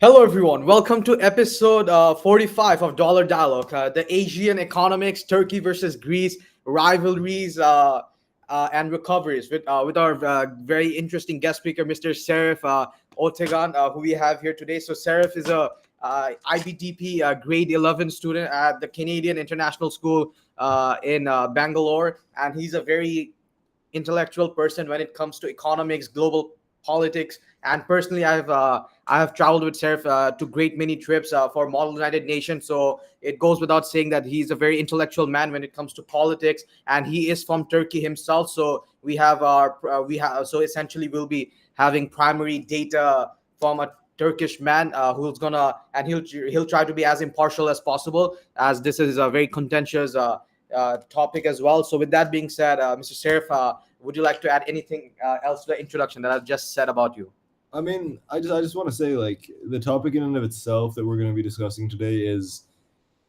Hello, everyone. Welcome to episode 45 of Dollar Dialogue, the Aegean economics, Turkey versus Greece, rivalries, and recoveries, with our very interesting guest speaker, Mr. Şeref Ötegen, who we have here today. So, Şeref is a IBDP grade 11 student at the Canadian International School in Bangalore, and he's a very intellectual person when it comes to economics, global politics, and personally, I have traveled with Serif to great many trips for Model United Nations. So it goes without saying that he's a very intellectual man when it comes to politics, and he is from Turkey himself. So so essentially we'll be having primary data from a Turkish man who's gonna and he'll try to be as impartial as possible, as this is a very contentious topic as well. So with that being said, Mr. Serif, would you like to add anything else to the introduction that I've just said about you? I just want to say, like, the topic in and of itself that we're going to be discussing today is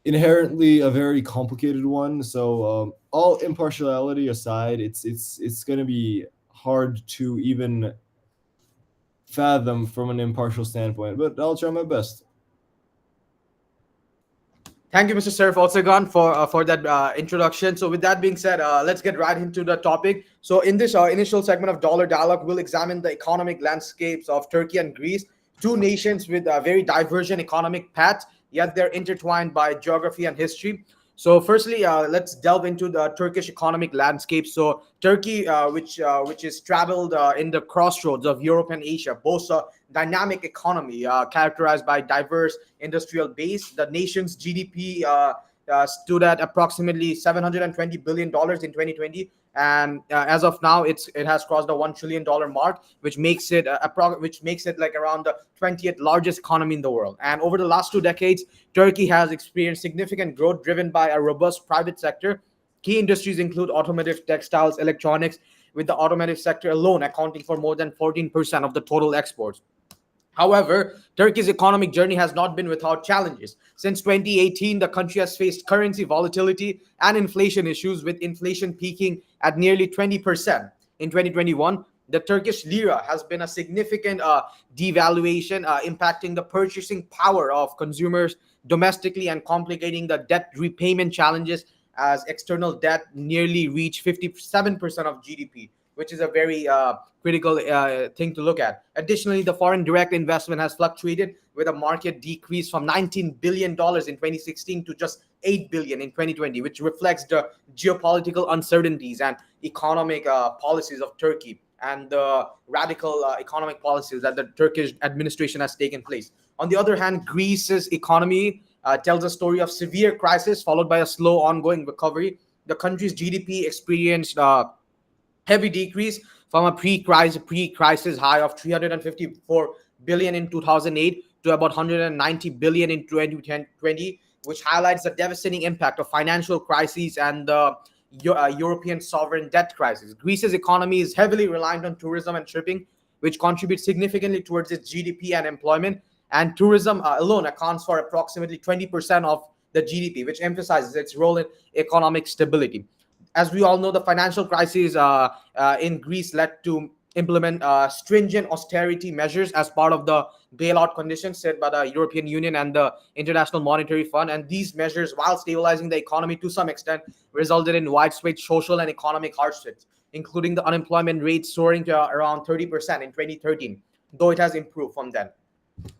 inherently a very complicated one. So all impartiality aside, it's going to be hard to even fathom from an impartial standpoint, but I'll try my best. Thank you, Mr. Serif Otsagan, for that introduction. So, with that being said, let's get right into the topic. So, in this initial segment of Dollar Dialogue, we'll examine the economic landscapes of Turkey and Greece, two nations with very divergent economic paths, yet they're intertwined by geography and history. So, firstly, let's delve into the Turkish economic landscape. So, Turkey, which is traveled in the crossroads of Europe and Asia, boasts a dynamic economy characterized by diverse industrial base. The nation's GDP stood at approximately $720 billion in 2020, and as of now, it has crossed the $1 trillion mark, which makes it like around the 20th largest economy in the world. And over the last 2 decades, Turkey has experienced significant growth driven by a robust private sector. Key industries include automotive, textiles, electronics, with the automotive sector alone accounting for more than 14% of the total exports. However, Turkey's economic journey has not been without challenges. Since 2018, the country has faced currency volatility and inflation issues, with inflation peaking at nearly 20%. In 2021, the Turkish lira has been a significant devaluation, impacting the purchasing power of consumers domestically and complicating the debt repayment challenges, as external debt nearly reached 57% of GDP, which is a very critical thing to look at. Additionally, the foreign direct investment has fluctuated, with a market decrease from $19 billion in 2016 to just $8 billion in 2020, which reflects the geopolitical uncertainties and economic policies of Turkey, and the radical economic policies that the Turkish administration has taken place. On the other hand, Greece's economy tells a story of severe crisis followed by a slow ongoing recovery. The country's GDP experienced heavy decrease from a pre-crisis high of 354 billion in 2008 to about 190 billion in 2020, which highlights the devastating impact of financial crises and the European sovereign debt crisis. Greece's economy is heavily reliant on tourism and shipping, which contributes significantly towards its GDP and employment. And tourism alone accounts for approximately 20% of the GDP, which emphasizes its role in economic stability. As we all know, the financial crisis in Greece led to implement stringent austerity measures as part of the bailout conditions set by the European Union and the International Monetary Fund. And these measures, while stabilizing the economy to some extent, resulted in widespread social and economic hardships, including the unemployment rate soaring to around 30% in 2013, though it has improved from then.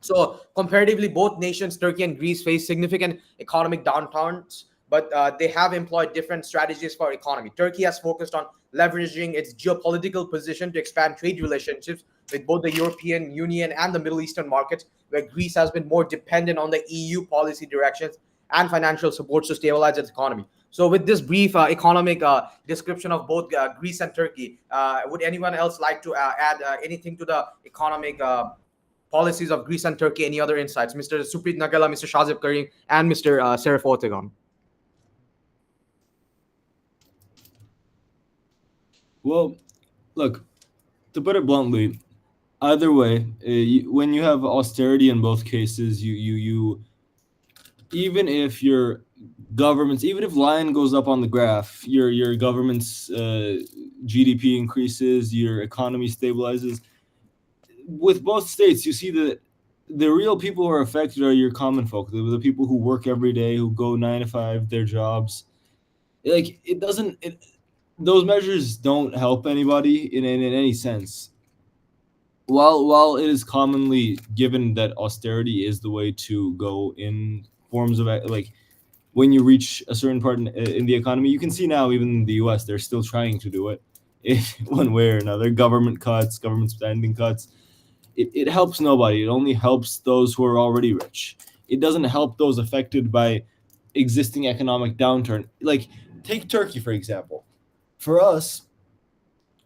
So, comparatively, both nations, Turkey and Greece, face significant economic downturns, but they have employed different strategies for economy. Turkey has focused on leveraging its geopolitical position to expand trade relationships with both the European Union and the Middle Eastern markets, where Greece has been more dependent on the EU policy directions and financial supports to stabilize its economy. So, with this brief economic description of both Greece and Turkey, would anyone else like to add anything to the economic policies of Greece and Turkey? Any other insights? Mr. Supreeth Nagella, Mr. Shahzaib Karim, and Mr. Şeref Ötegen. Well, look, to put it bluntly, either way, when you have austerity in both cases, you even if your governments, even if line goes up on the graph, your government's GDP increases, your economy stabilizes. With both states, you see that the real people who are affected are your common folk, the people who work every day, who go 9 to 5 their jobs. Like those measures don't help anybody in any sense. While it is commonly given that austerity is the way to go in forms of like when you reach a certain part in the economy, you can see now even in the US they're still trying to do it one way or another. Government cuts, government spending cuts. It helps nobody. It only helps those who are already rich. It doesn't help those affected by existing economic downturn. Like take Turkey for example. For us,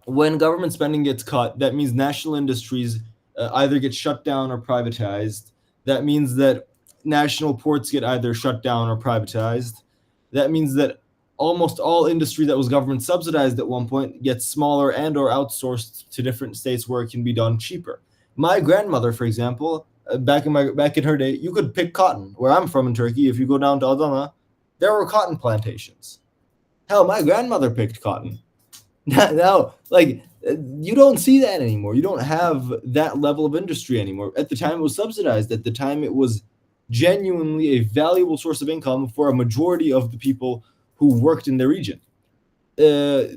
when government spending gets cut, that means national industries either get shut down or privatized. That means that national ports get either shut down or privatized. That means that almost all industry that was government subsidized at one point gets smaller and or outsourced to different states where it can be done cheaper. My grandmother, for example, back in her day, you could pick cotton. Where I'm from in Turkey, if you go down to Adana, there were cotton plantations. Hell, my grandmother picked cotton. Now, like you don't see that anymore. You don't have that level of industry anymore. At the time, it was subsidized. At the time, it was genuinely a valuable source of income for a majority of the people who worked in the region.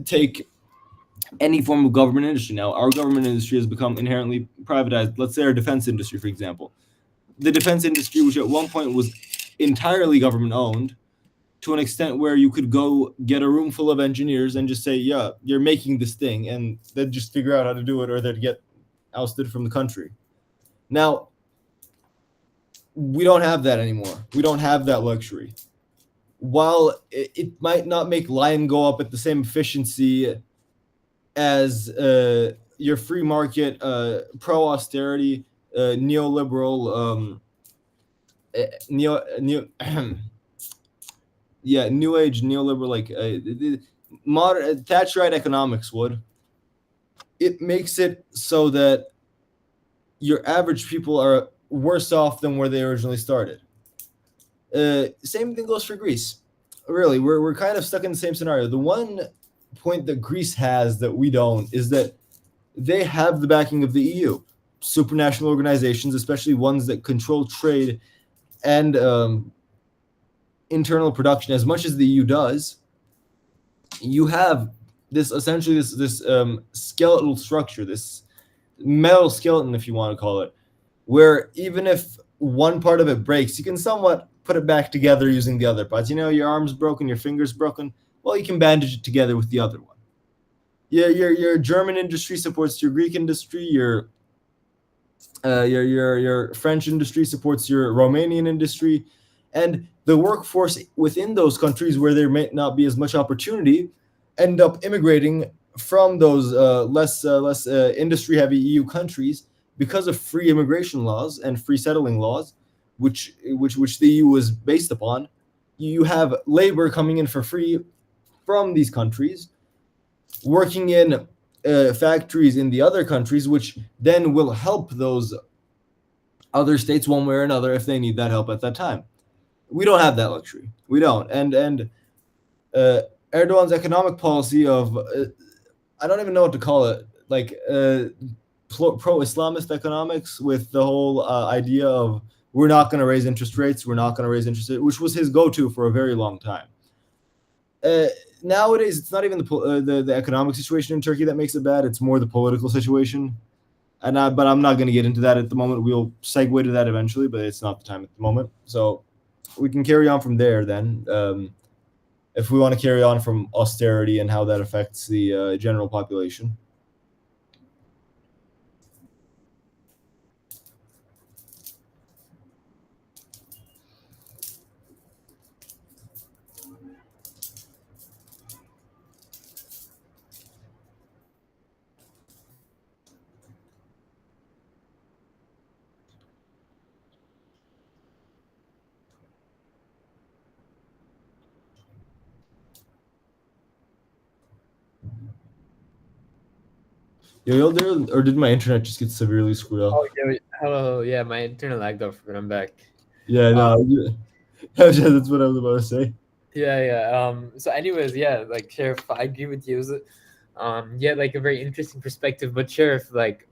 Take any form of government industry now. Our government industry has become inherently privatized. Let's say our defense industry, for example. The defense industry, which at one point was entirely government owned, to an extent where you could go get a room full of engineers and just say, yeah, you're making this thing, and then just figure out how to do it, or they'd get ousted from the country. Now, we don't have that anymore. We don't have that luxury. While it might not make Lion go up at the same efficiency as your free market, pro-austerity, neoliberal, new age neoliberal, like modern Thatcherite economics would. It makes it so that your average people are worse off than where they originally started. Same thing goes for Greece. Really, we're kind of stuck in the same scenario. The one point that Greece has that we don't is that they have the backing of the EU, supranational organizations, especially ones that control trade and internal production as much as the EU does. You have this essentially this skeletal structure, this metal skeleton, if you want to call it, where even if one part of it breaks, you can somewhat put it back together using the other parts. You know, your arm's broken, your finger's broken. Well, you can bandage it together with the other one. Yeah, your German industry supports your Greek industry. Your French industry supports your Romanian industry, and the workforce within those countries where there may not be as much opportunity end up immigrating from those less industry heavy EU countries because of free immigration laws and free settling laws, which the EU was based upon. You have labor coming in for free from these countries, working in factories in the other countries, which then will help those other states one way or another if they need that help at that time. We don't have that luxury. We don't. And Erdogan's economic policy of I don't even know what to call it, like pro-Islamist economics, with the whole idea of we're not going to raise interest rates, which was his go-to for a very long time. Nowadays, it's not even the economic situation in Turkey that makes it bad. It's more the political situation. But I'm not going to get into that at the moment. We'll segue to that eventually, but it's not the time at the moment. So we can carry on from there then. If we want to carry on from austerity and how that affects the general population. Yo, there, or did my internet just get severely screwed up? Oh, yeah, hello. Yeah, my internet lagged off, but I'm back. Yeah, no, that's what I was about to say. Yeah. So, anyways, yeah, like Sheriff, I agree with you. Yeah, like a very interesting perspective. But Sheriff, like,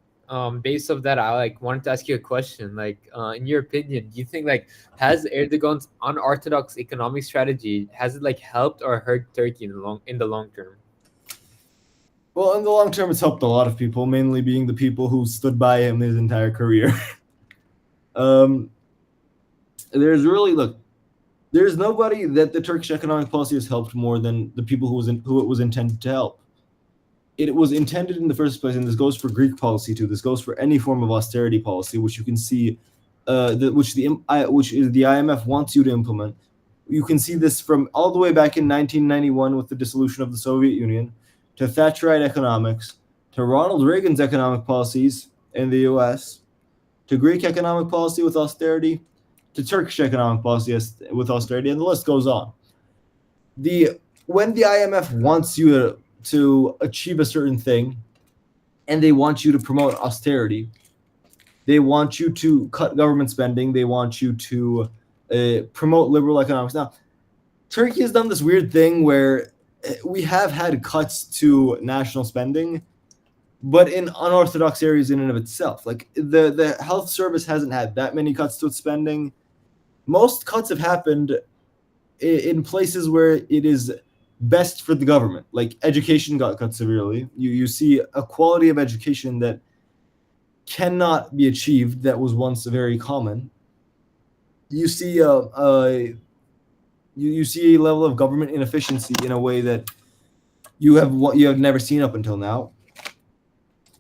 based off that, I like wanted to ask you a question. Like, in your opinion, do you think like has Erdogan's unorthodox economic strategy has it like helped or hurt Turkey in the long term? Well, in the long term, it's helped a lot of people, mainly being the people who stood by him his entire career. There's nobody that the Turkish economic policy has helped more than the people who it was intended to help. It was intended in the first place, and this goes for Greek policy too. This goes for any form of austerity policy, which you can see, which the IMF wants you to implement. You can see this from all the way back in 1991 with the dissolution of the Soviet Union, to Thatcherite economics, to Ronald Reagan's economic policies in the U.S., to Greek economic policy with austerity, to Turkish economic policy with austerity, and the list goes on. When the IMF wants you to achieve a certain thing, and they want you to promote austerity, they want you to cut government spending, they want you to promote liberal economics. Now, Turkey has done this weird thing where we have had cuts to national spending, but in unorthodox areas in and of itself. Like the health service hasn't had that many cuts to its spending. Most cuts have happened in places where it is best for the government. Like education got cut severely. You see a quality of education that cannot be achieved that was once very common. You see you see a level of government inefficiency in a way that you have never seen up until now.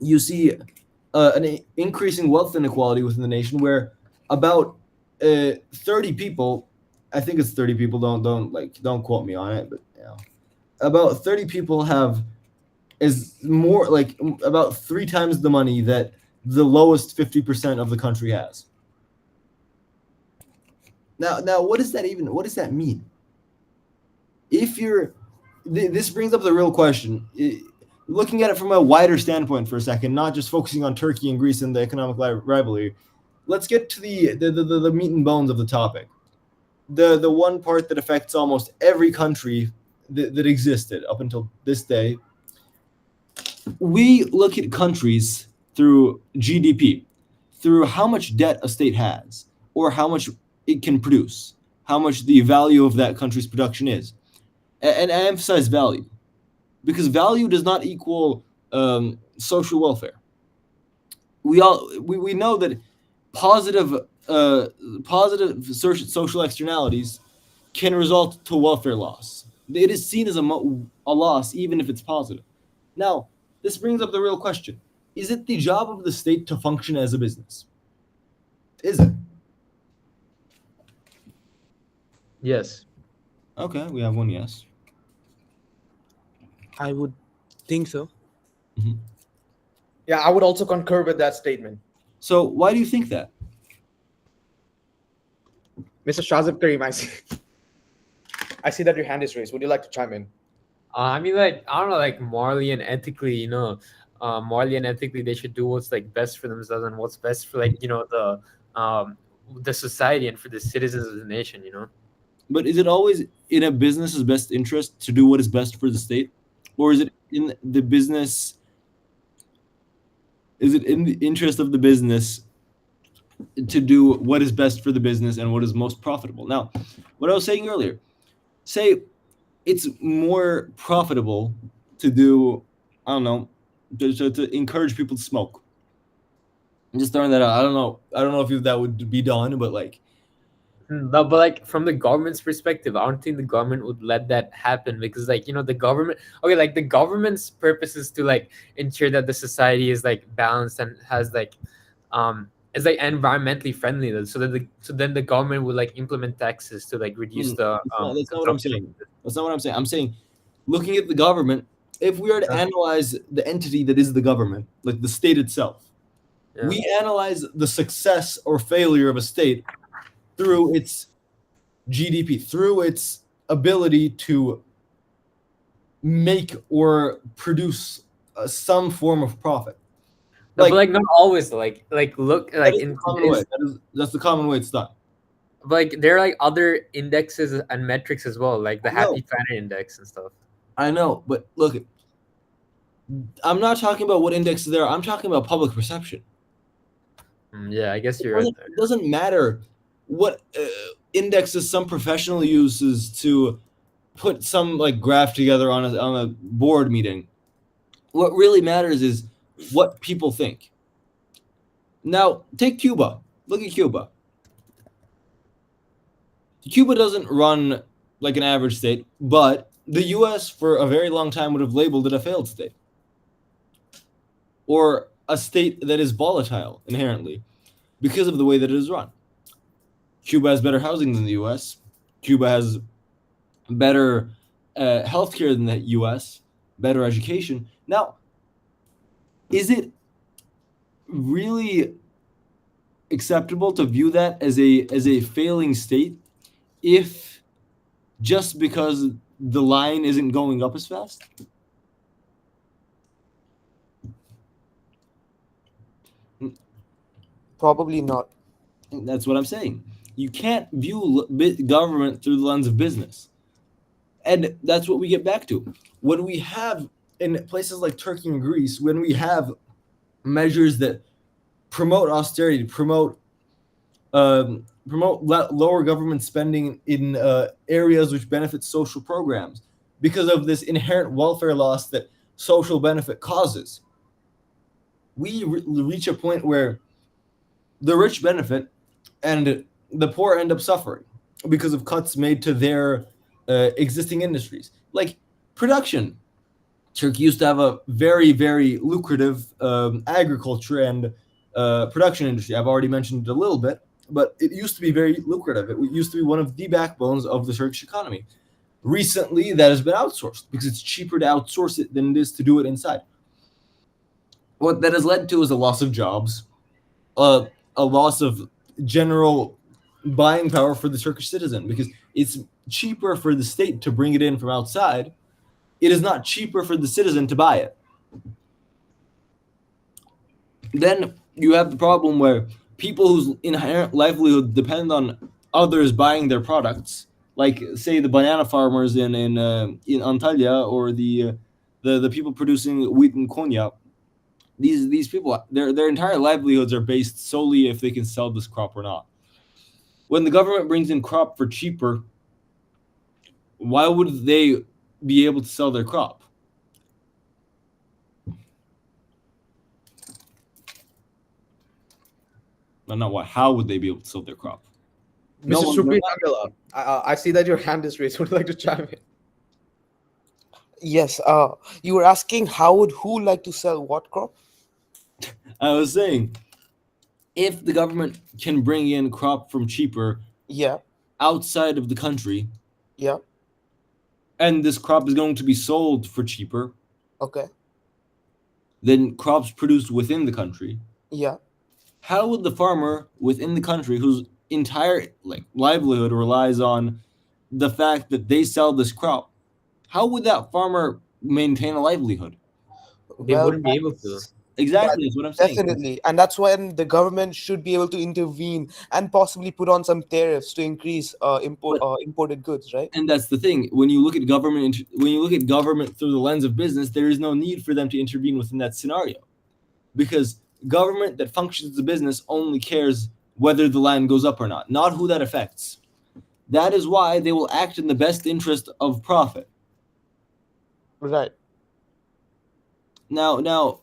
You see an increasing wealth inequality within the nation, where about 30 people, I think it's 30 people. Don't quote me on it, but about 30 people have about 3 times the money that the lowest 50% of the country has. Now, what does that mean? This brings up the real question. Looking at it from a wider standpoint for a second, not just focusing on Turkey and Greece and the economic rivalry, let's get to the meat and bones of the topic. The one part that affects almost every country that existed up until this day. We look at countries through GDP, through how much debt a state has, or how much it can produce, how much the value of that country's production is. And I emphasize value, because value does not equal social welfare. We know that positive social externalities can result to welfare loss. It is seen as a loss even if it's positive. Now, this brings up the real question. Is it the job of the state to function as a business? Is it? Yes. Okay, we have one yes. I would think so. Mm-hmm. Yeah, I would also concur with that statement. So why do you think that? Mr. Shahzaib Karim, I see that your hand is raised. Would you like to chime in? I mean, like, I don't know, like morally and ethically, they should do what's like best for themselves and what's best for the society and for the citizens of the nation. But is it always in a business's best interest to do what is best for the state, or is it in the business? Is it in the interest of the business to do what is best for the business and what is most profitable? Now, what I was saying earlier, say it's more profitable to do, I don't know, to encourage people to smoke. I'm just throwing that out. I don't know if that would be done, but like. No, but like from the government's perspective, I don't think the government would let that happen, because the government, the government's purpose is to like ensure that the society is like balanced and has is like environmentally friendly, so then the government would like implement taxes to like reduce the that's not what I'm saying. That's not what I'm saying. I'm saying, looking at the government, if we are to analyze the entity that is the government, like the state itself, we analyze the success or failure of a state through its GDP, through its ability to make or produce some form of profit. But not always. Look in common way. That's the common way it's done. But like there are like other indexes and metrics as well, like the Happy Planet Index and stuff. I know, but look, I'm not talking about what indexes there are. I'm talking about public perception. Yeah, I guess you're right there. It doesn't matter what indexes some professional uses to put some like graph together on a board meeting. What really matters is what people think. Now, take Cuba. Look at Cuba. Cuba doesn't run like an average state, but the US for a very long time would have labeled it a failed state, or a state that is volatile inherently because of the way that it is run. Cuba has better housing than the US. Cuba has better healthcare than the US, better education. Now, is it really acceptable to view that as a failing state if just because the line isn't going up as fast? Probably not. That's what I'm saying. You can't view government through the lens of business. And that's what we get back to. When we have, in places like Turkey and Greece, when we have measures that promote austerity, promote lower government spending in areas which benefit social programs because of this inherent welfare loss that social benefit causes, we reach a point where the rich benefit and the poor end up suffering because of cuts made to their existing industries. Like production. Turkey used to have a very, very lucrative agriculture and production industry. I've already mentioned it a little bit, but it used to be very lucrative. It used to be one of the backbones of the Turkish economy. Recently, that has been outsourced because it's cheaper to outsource it than it is to do it inside. What that has led to is a loss of jobs, a loss of general buying power for the Turkish citizen because it's cheaper for the state to bring it in from outside. It is not cheaper for the citizen to buy it. Then you have the problem where people whose inherent livelihood depend on others buying their products, like say the banana farmers in Antalya or the people producing wheat in Konya. These people, their entire livelihoods are based solely if they can sell this crop or not. When the government brings in crop for cheaper, why would they be able to sell their crop? Not why. How would they be able to sell their crop? Mr. Supreeth Nagella, I see that your hand is raised. Would you like to chime in? Yes. You were asking who like to sell what crop? I was saying, if the government can bring in crop from cheaper Yeah. outside of the country, Yeah. and this crop is going to be sold for cheaper Okay. than crops produced within the country, Yeah. how would the farmer within the country whose entire livelihood relies on the fact that they sell this crop, how would that farmer maintain a livelihood? They Well, wouldn't be able to. Exactly, that's what I'm saying. definitely, and that's when the government should be able to intervene and possibly put on some tariffs to increase imported goods, right? And that's the thing. When you look at government through the lens of business, there is no need for them to intervene within that scenario, because government that functions as a business only cares whether the line goes up or not who that affects. That is why they will act in the best interest of profit. Right. Now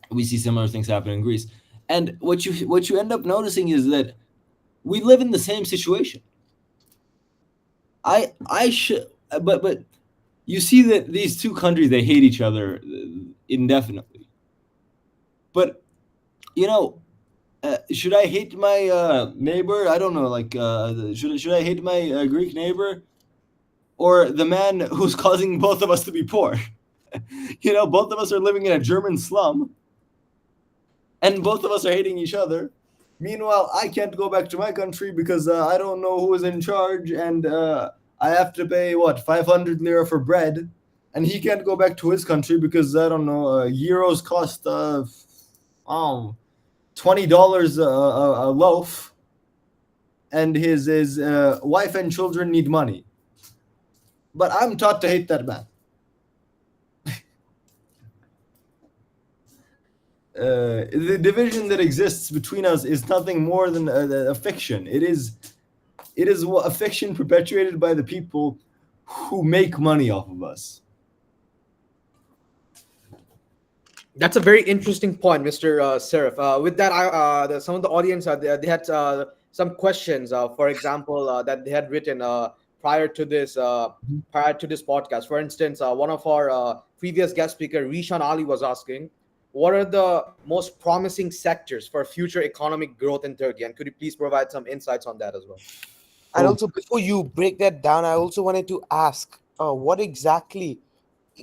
we see similar things happen in Greece, and what you end up noticing is that we live in the same situation. But you see that these two countries, they hate each other indefinitely. But should I hate my neighbor? I don't know. Should I hate my Greek neighbor, or the man who's causing both of us to be poor? Both of us are living in a German slum, and both of us are hating each other. Meanwhile, I can't go back to my country because I don't know who is in charge, and I have to pay 500 lira for bread, and he can't go back to his country because I don't know, euros cost $20 a loaf, and his wife and children need money. But I'm taught to hate that man. the division that exists between us is nothing more than a fiction. It is a fiction perpetuated by the people who make money off of us. That's a very interesting point, Mr. Serif. With that, some of the audience they had some questions. For example, that they had written prior to this podcast. For instance, one of our previous guest speaker, Rishan Ali, was asking, "What are the most promising sectors for future economic growth in Turkey?" And could you please provide some insights on that as well? And Oh. also, before you break that down, I also wanted to ask, what exactly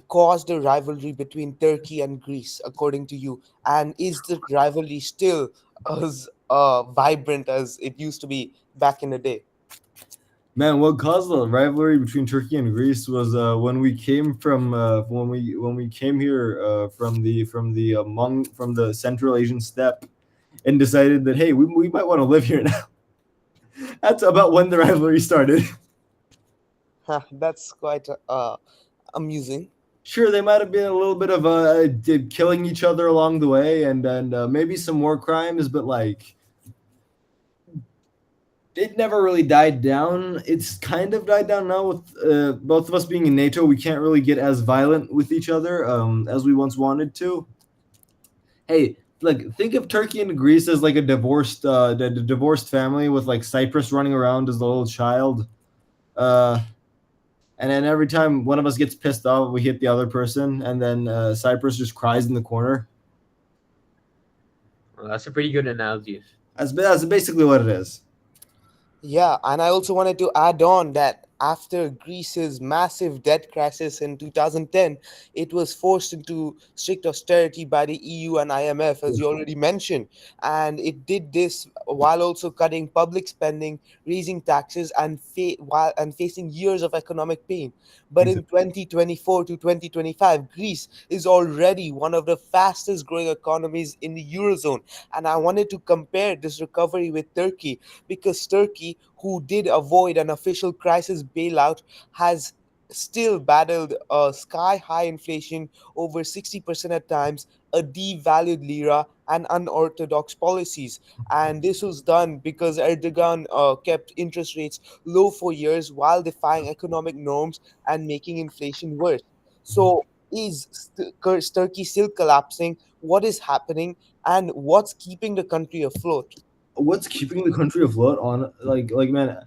caused the rivalry between Turkey and Greece, according to you? And is the rivalry still as vibrant as it used to be back in the day? Man, what caused the rivalry between Turkey and Greece was when we came from when we came here from the Central Asian steppe and decided that, hey, we might want to live here now. That's about when the rivalry started. That's quite amusing. Sure, they might have been a little bit of killing each other along the way, and maybe some war crimes, but like it never really died down. It's kind of died down now with both of us being in NATO. We can't really get as violent with each other as we once wanted to. Hey, like think of Turkey and Greece as like a divorced family with like Cyprus running around as the little child. And then every time one of us gets pissed off, we hit the other person, and then Cyprus just cries in the corner. Well, that's a pretty good analogy. That's basically what it is. Yeah, and I also wanted to add on that after Greece's massive debt crisis in 2010, it was forced into strict austerity by the EU and IMF, as you already mentioned. And it did this while also cutting public spending, raising taxes, and facing years of economic pain. But in 2024 to 2025, Greece is already one of the fastest growing economies in the Eurozone. And I wanted to compare this recovery with Turkey, because Turkey, who did avoid an official crisis bailout, has still battled sky high inflation over 60% at times, a devalued lira, and unorthodox policies. And this was done because Erdogan kept interest rates low for years while defying economic norms and making inflation worse. So, is Turkey still collapsing? What is happening? And what's keeping the country afloat? What's keeping the country afloat? On like man,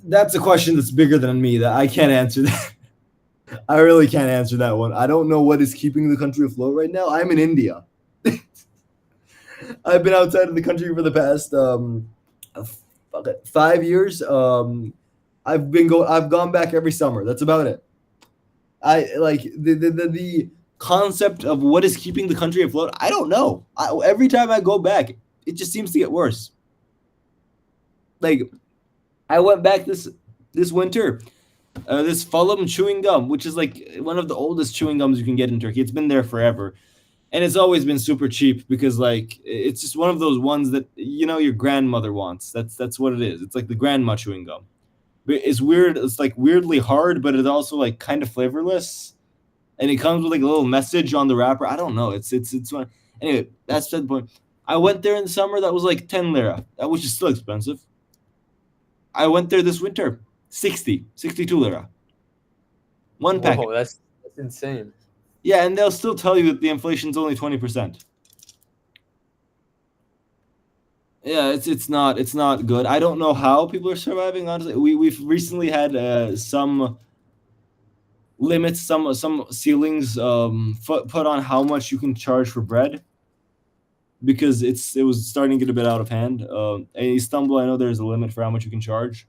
that's a question that's bigger than me. That I can't answer that. I really can't answer that one. I don't know what is keeping the country afloat right now. I'm in India. I've been outside of the country for the past 5 years. I've gone back every summer. That's about it. I like the concept of what is keeping the country afloat. I don't know. Every time I go back, it just seems to get worse. Like, I went back this winter. This Fulham chewing gum, which is like one of the oldest chewing gums you can get in Turkey. It's been there forever, and it's always been super cheap because like it's just one of those ones that your grandmother wants. That's what it is. It's like the grandma chewing gum. But it's weird. It's like weirdly hard, but it's also like kind of flavorless, and it comes with like a little message on the wrapper. I don't know. It's one. Anyway, that's the point. I went there in the summer. That was like 10 lira, which is still expensive. I went there this winter, 62 lira. One packet. Whoa, that's insane. Yeah, and they'll still tell you that the inflation's only 20%. Yeah, it's not good. I don't know how people are surviving. Honestly, we've recently had some limits, some ceilings put on how much you can charge for bread, because it was starting to get a bit out of hand. In Istanbul, I know there's a limit for how much you can charge,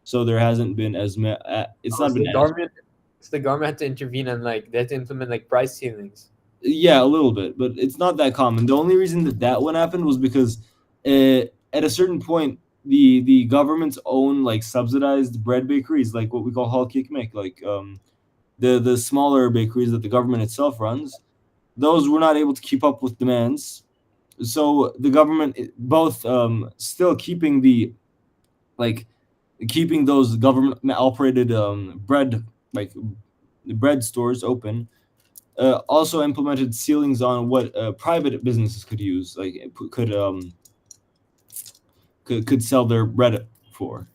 so there hasn't been as it's not been. The government had to intervene and like they had to implement like price ceilings. Yeah, a little bit, but it's not that common. The only reason that one happened was because at a certain point, the government's own like subsidized bread bakeries, like what we call halk ekmek, like the smaller bakeries that the government itself runs, those were not able to keep up with demands. So the government both still keeping those government operated bread, like the bread stores open, also implemented ceilings on what private businesses could use, like could sell their bread for,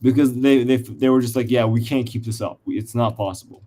because they were just like, yeah, we can't keep this up. It's not possible.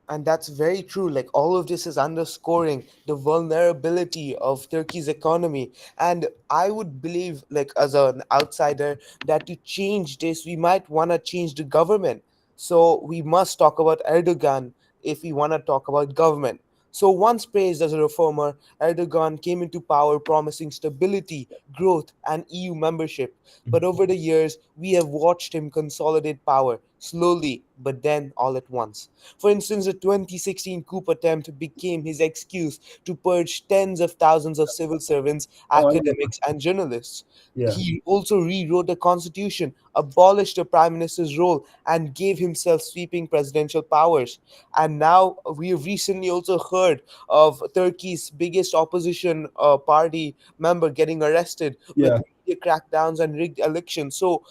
And that's very true. Like all of this is underscoring the vulnerability of Turkey's economy. And I would believe, like as an outsider, that to change this, we might want to change the government. So we must talk about Erdogan if we want to talk about government. So once praised as a reformer, Erdogan came into power promising stability, growth, and EU membership. But over the years, we have watched him consolidate power slowly, but then all at once. For instance, the 2016 coup attempt became his excuse to purge tens of thousands of civil servants, Oh, academics, and journalists. yeah. He also rewrote the constitution, abolished the prime minister's role, and gave himself sweeping presidential powers. And now we have recently also heard of Turkey's biggest opposition party member getting arrested with Yeah. media crackdowns and rigged elections. So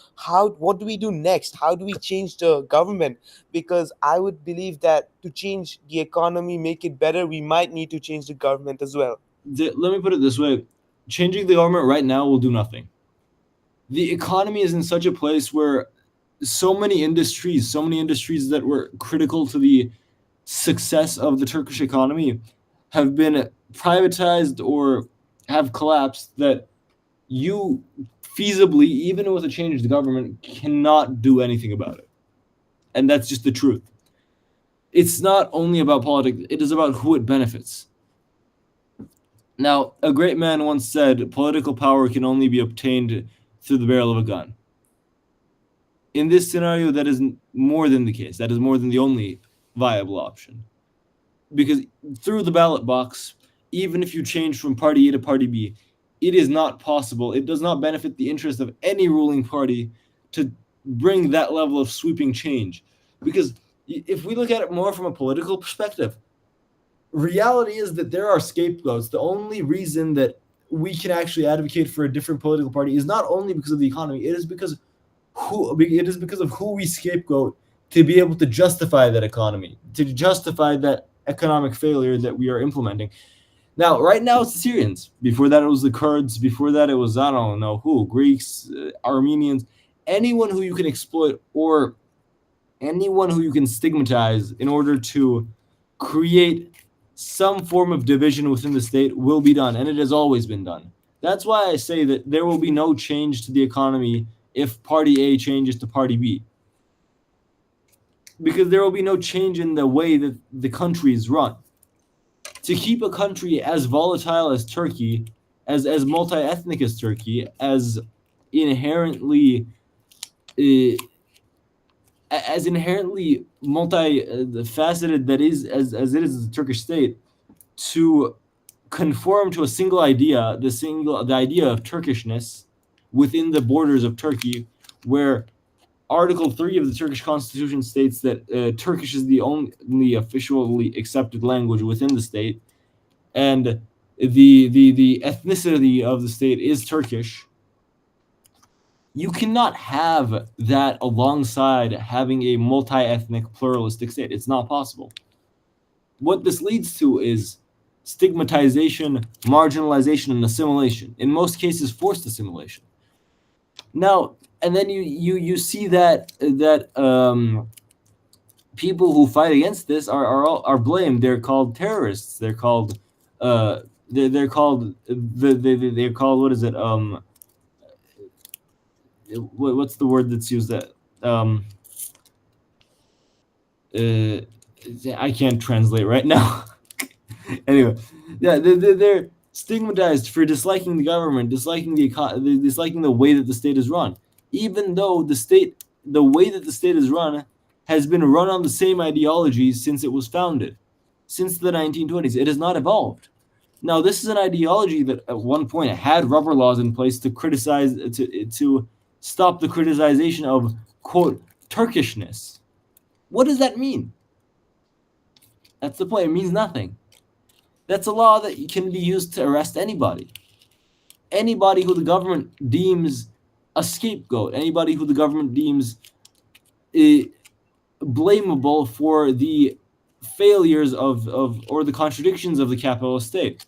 what do we do next? How do we change the government? Because I would believe that to change the economy, make it better, we might need to change the government as well. Let me put it this way: changing the government right now will do nothing. The economy is in such a place where so many industries that were critical to the success of the Turkish economy have been privatized or have collapsed, that you feasibly, even with a changed government, cannot do anything about it. And that's just the truth. It's not only about politics, it is about who it benefits. Now, a great man once said, political power can only be obtained through the barrel of a gun. In this scenario, that is more than the case. That is more than the only viable option. Because through the ballot box, even if you change from party A to party B, it is not possible. It does not benefit the interest of any ruling party to bring that level of sweeping change. Because if we look at it more from a political perspective, reality is that there are scapegoats. The only reason that we can actually advocate for a different political party is not only because of the economy, it is because of who we scapegoat to be able to justify that economy, to justify that economic failure that we are implementing. Now, right now it's the Syrians. Before that it was the Kurds. Before that it was, I don't know who, Greeks, Armenians, anyone who you can exploit or anyone who you can stigmatize in order to create some form of division within the state will be done, and it has always been done. That's why I say that there will be no change to the economy if party A changes to party B. Because there will be no change in the way that the country is run. To keep a country as volatile as Turkey, as multi-ethnic as Turkey, as inherently multi-faceted that is as it is the Turkish state, to conform to a single idea, the idea of Turkishness within the borders of Turkey, where Article 3 of the Turkish Constitution states that Turkish is the only officially accepted language within the state, and the ethnicity of the state is Turkish. You cannot have that alongside having a multi-ethnic pluralistic state. It's not possible. What this leads to is stigmatization, marginalization, and assimilation. In most cases, forced assimilation. Now, and then you see that people who fight against this are blamed. They're called terrorists. They're called they're called what is it? What's the word that's used? That I can't translate right now. Anyway, yeah, they're stigmatized for disliking the government, disliking the way that the state is run, even though the way that the state is run has been run on the same ideology since it was founded, since the 1920s. It has not evolved. Now, this is an ideology that at one point had rubber laws in place to criticize, to stop the criticization of, quote, Turkishness. What does that mean? That's the point. It means nothing. That's a law that can be used to arrest anybody. Anybody who the government deems a scapegoat. Anybody who the government deems blamable for the failures of or the contradictions of the capitalist state.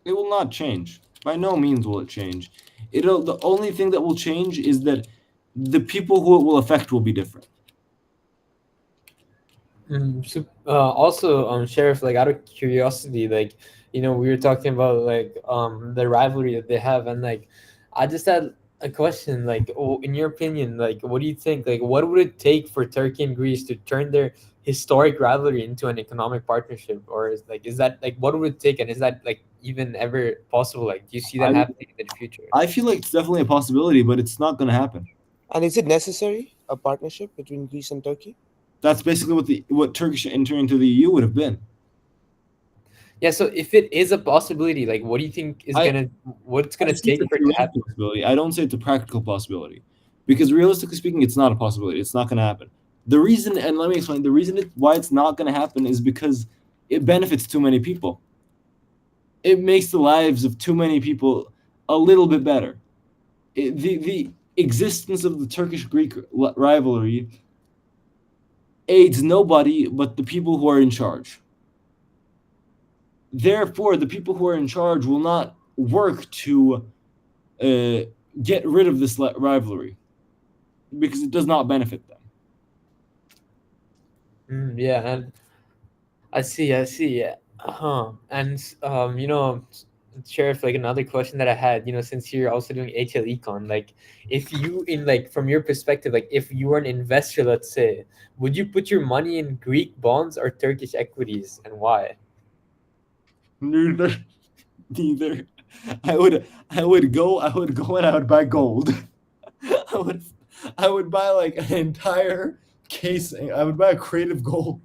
It will not change. By no means will it change. The only thing that will change is that the people who it will affect will be different. Also, Sheriff, like out of curiosity, like we were talking about like the rivalry that they have, and like I just had a question, like in your opinion, like what do you think, like what would it take for Turkey and Greece to turn their historic rivalry into an economic partnership, or is that like what would it take, and is that like even ever possible? Like, do you see that happening in the future? I feel like it's definitely a possibility, but it's not going to happen. And is it necessary, a partnership between Greece and Turkey? That's basically what Turkish entering into the EU would have been. Yeah, so if it is a possibility, like what do you think is what's gonna take for it to happen? I don't say it's a practical possibility, because realistically speaking, it's not a possibility. It's not going to happen. The reason, and let me explain, the reason why it's not going to happen is because it benefits too many people. It makes the lives of too many people a little bit better. The existence of the Turkish-Greek rivalry aids nobody but the people who are in charge. Therefore, the people who are in charge will not work to get rid of this rivalry, because it does not benefit them. Yeah, and I see. Yeah. And Sheriff, like another question that I had, since you're also doing HL Econ, like if you from your perspective, like if you were an investor, let's say, would you put your money in Greek bonds or Turkish equities, and why? Neither. I would go and I would buy gold. I would buy like an entire casing. I would buy a crate of gold.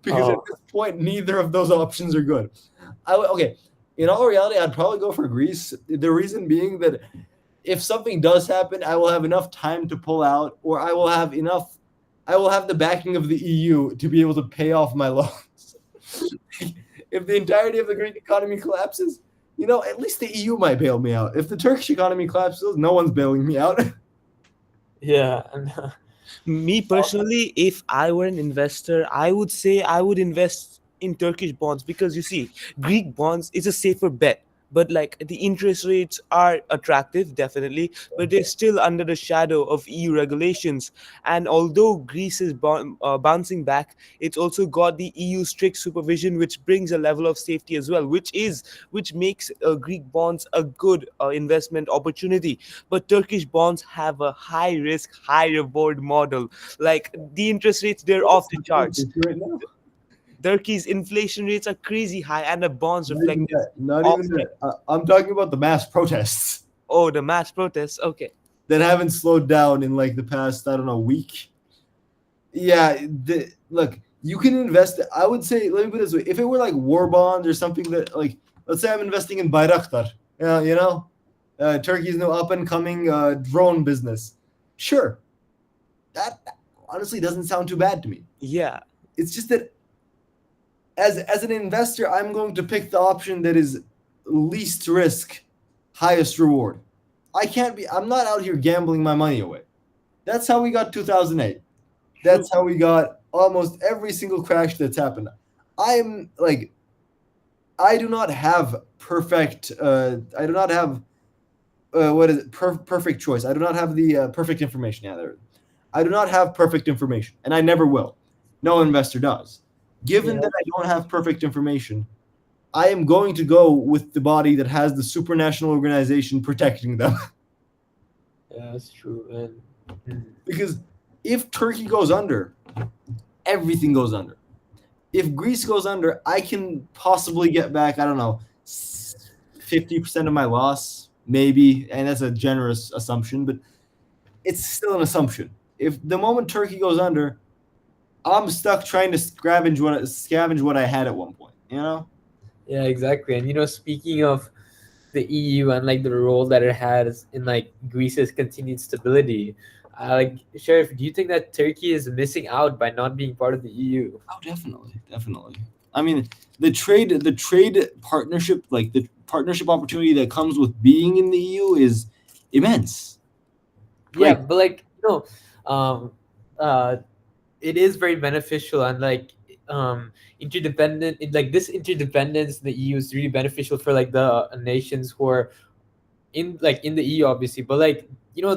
Because at this point, neither of those options are good. Okay, in all reality, I'd probably go for Greece. The reason being that if something does happen, I will have enough time to pull out, or I will have the backing of the EU to be able to pay off my loans. If the entirety of the Greek economy collapses, at least the EU might bail me out. If the Turkish economy collapses, no one's bailing me out. Yeah. Me personally, if I were an investor, I would say I would invest in Turkish bonds, because you see, Greek bonds is a safer bet. But like the interest rates are attractive, definitely, but they're still under the shadow of EU regulations. And although Greece is bouncing back, it's also got the EU strict supervision, which brings a level of safety as well, which makes Greek bonds a good investment opportunity. But Turkish bonds have a high risk, high reward model. Like the interest rates, they're off the charts. Right now. Turkey's inflation rates are crazy high, and the bonds reflect this. Not even that. I'm talking about the mass protests. Oh, the mass protests. Okay. That haven't slowed down in like the past, I don't know, week. Yeah, look, you can invest. I would say, let me put it this way: if it were like war bonds or something that, like, let's say I'm investing in Bayraktar, Turkey's new up and coming drone business. Sure, that honestly doesn't sound too bad to me. Yeah. It's just that as an investor, I'm going to pick the option that is least risk, highest reward. I'm not out here gambling my money away. That's how we got 2008. That's how we got almost every single crash that's happened. I do not have perfect, perfect choice. I do not have the perfect information. I do not have perfect information, and I never will. No investor does. Given that I don't have perfect information, I am going to go with the body that has the supranational organization protecting them. Yeah, that's true, man. Because if Turkey goes under, everything goes under. If Greece goes under, I can possibly get back, I don't know, 50% of my loss, maybe, and that's a generous assumption, but it's still an assumption. If the moment Turkey goes under, I'm stuck trying to scavenge what I had at one point, Yeah, exactly. And speaking of the EU and like the role that it has in like Greece's continued stability, Sheriff, do you think that Turkey is missing out by not being part of the EU? Oh, definitely. I mean, the trade partnership, like the partnership opportunity that comes with being in the EU is immense. Yeah, but like know, um, uh, it is very beneficial, and like interdependent, like this interdependence in the EU is really beneficial for like the nations who are in the EU, obviously, but like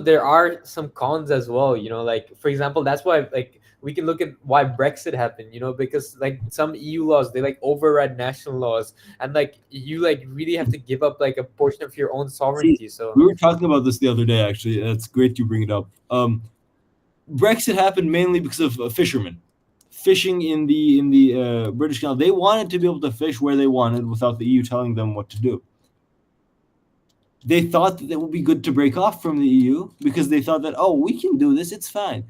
there are some cons as well. Like for example, that's why like we can look at why Brexit happened. Because like some EU laws, they like override national laws, and like you like really have to give up like a portion of your own See, sovereignty. So we were talking about this the other day. Actually, that's great you bring it up. Brexit happened mainly because of fishermen fishing in the British Canal. They wanted to be able to fish where they wanted without the EU telling them what to do. They thought that it would be good to break off from the EU because they thought that, oh, we can do this, it's fine.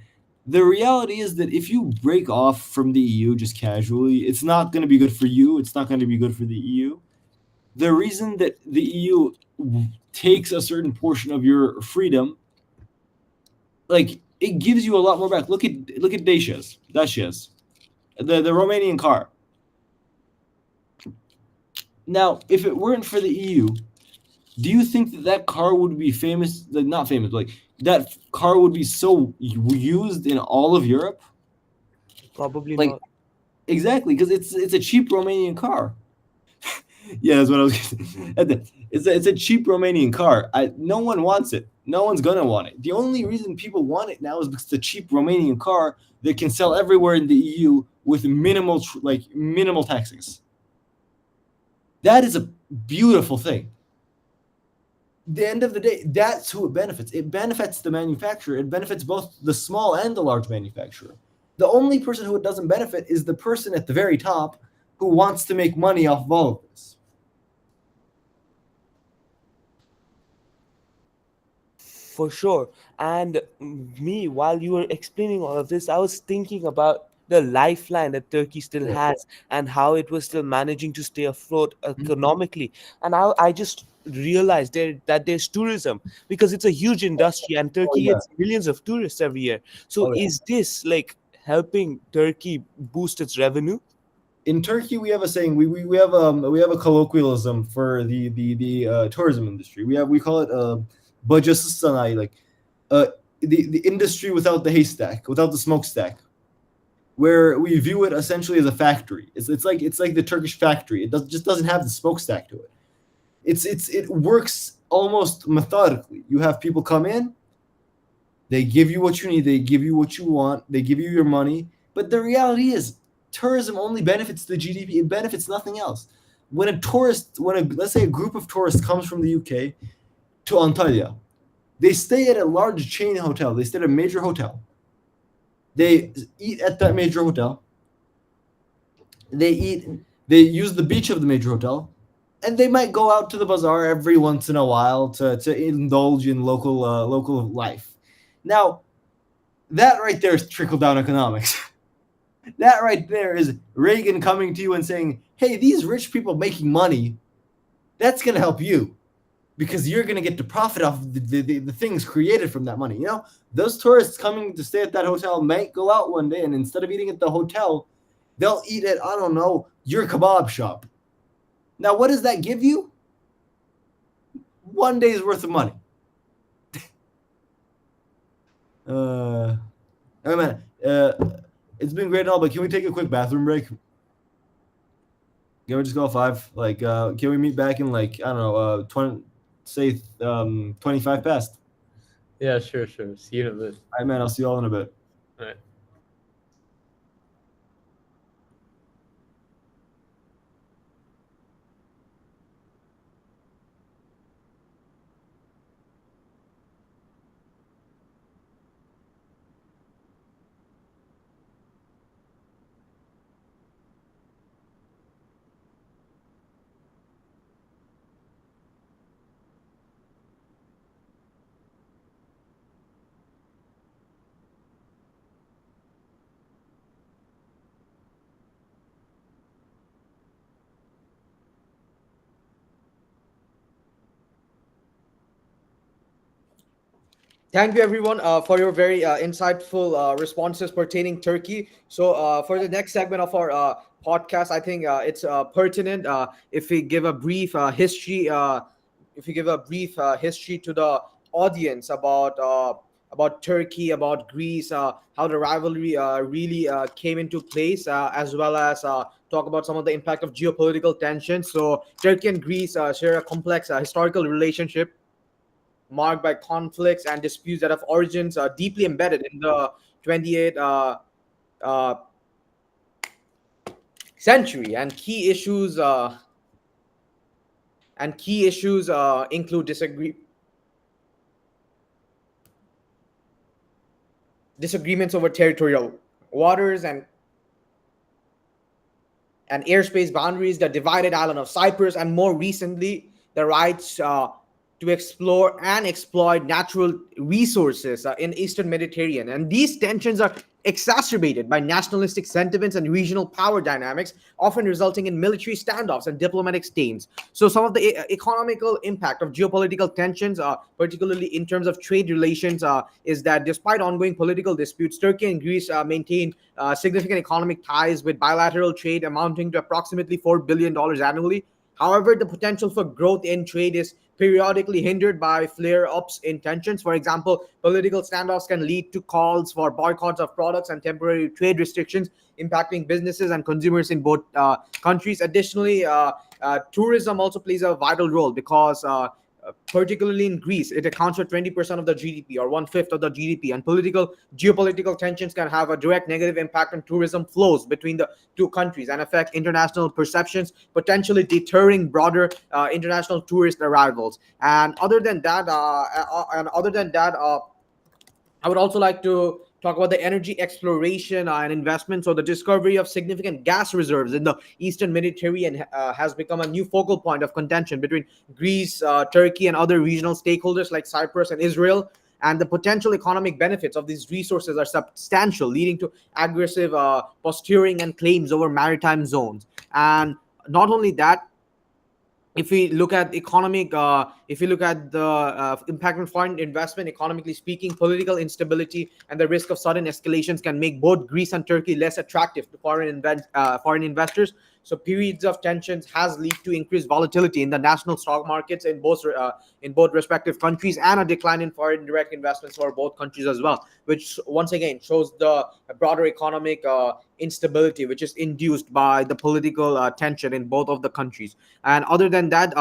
The reality is that if you break off from the EU just casually, it's not going to be good for you. It's not going to be good for the EU. The reason that the EU takes a certain portion of your freedom, like it gives you a lot more back. Look at Dacia's, the Romanian car. Now, if it weren't for the EU, do you think that car would be famous? Like not famous, like that car would be so used in all of Europe? Probably Like not. exactly, because it's a cheap Romanian car. Yeah, that's what I was gonna say. It's a cheap Romanian car. No one wants it. No one's gonna want it. The only reason people want it now is because it's a cheap Romanian car that can sell everywhere in the EU with minimal taxes. That is a beautiful thing. The end of the day, that's who it benefits. It benefits the manufacturer. It benefits both the small and the large manufacturer. The only person who it doesn't benefit is the person at the very top who wants to make money off of all of this. For sure. And me, while you were explaining all of this, I was thinking about the lifeline that Turkey still Yeah. has and how it was still managing to stay afloat economically. And I just realized that there's tourism because it's a huge industry and Oh Turkey yeah. gets millions of tourists every year. So Oh, yeah. is this like helping Turkey boost its revenue? In Turkey, we have a saying. We have a colloquialism for the tourism industry. We call it bacasız sanayi, like the industry without the haystack, without the smokestack, where we view it essentially as a factory. It's like the Turkish factory. It just doesn't have the smokestack to it. It works almost methodically. You have people come in, they give you what you need, they give you what you want, they give you your money. But the reality is, tourism only benefits the GDP. It benefits nothing else. When let's say a group of tourists comes from the UK to Antalya, they stay at a large chain hotel. They stay at a major hotel. They eat at that major hotel. They use the beach of the major hotel, and they might go out to the bazaar every once in a while to indulge in local life. Now, that right there is trickle down economics. That right there is Reagan coming to you and saying, "Hey, these rich people making money, that's going to help you because you're going to get to profit off the things created from that money." Those tourists coming to stay at that hotel might go out one day, and instead of eating at the hotel, they'll eat at, I don't know, your kebab shop. Now, what does that give you? One day's worth of money. Hey man, it's been great and all, but can we take a quick bathroom break? Can we just go 5? Like, can we meet back in like, I don't know, 25 past? yeah, sure. See you in a bit. All right, man. I'll see you all in a bit. All right. Thank you, everyone, for your very insightful responses pertaining Turkey. So, for the next segment of our podcast, I think it's pertinent if we give a brief history. If we give a brief history to the audience about about Turkey, about Greece, how the rivalry really came into place, as well as talk about some of the impact of geopolitical tensions. So Turkey and Greece share a complex historical relationship marked by conflicts and disputes that have origins deeply embedded in the 28th uh, century, and key issues include disagreements over territorial waters and airspace boundaries, the divided island of Cyprus, and more recently, the rights to explore and exploit natural resources in Eastern Mediterranean. And these tensions are exacerbated by nationalistic sentiments and regional power dynamics, often resulting in military standoffs and diplomatic stains. So, some of the economical impact of geopolitical tensions, particularly in terms of trade relations, is that despite ongoing political disputes, Turkey and Greece maintain significant economic ties with bilateral trade amounting to approximately $4 billion annually. However, the potential for growth in trade is periodically hindered by flare ups in tensions. For example, political standoffs can lead to calls for boycotts of products and temporary trade restrictions, impacting businesses and consumers in both countries. Additionally, tourism also plays a vital role because particularly in Greece, it accounts for 20% of the GDP or one fifth of the GDP. And geopolitical tensions can have a direct negative impact on tourism flows between the two countries and affect international perceptions, potentially deterring broader international tourist arrivals. And other than that, I would also like to talk about the energy exploration and investment. So, the discovery of significant gas reserves in the Eastern Mediterranean has become a new focal point of contention between Greece, Turkey, and other regional stakeholders like Cyprus and Israel. And the potential economic benefits of these resources are substantial, leading to aggressive posturing and claims over maritime zones. And not only that, if we look at the impact on foreign investment, economically speaking, political instability and the risk of sudden escalations can make both Greece and Turkey less attractive to foreign investors. So periods of tensions has led to increased volatility in the national stock markets in both respective countries, and a decline in foreign direct investments for both countries as well, which once again shows the broader economic instability which is induced by the political tension in both of the countries. And other than that,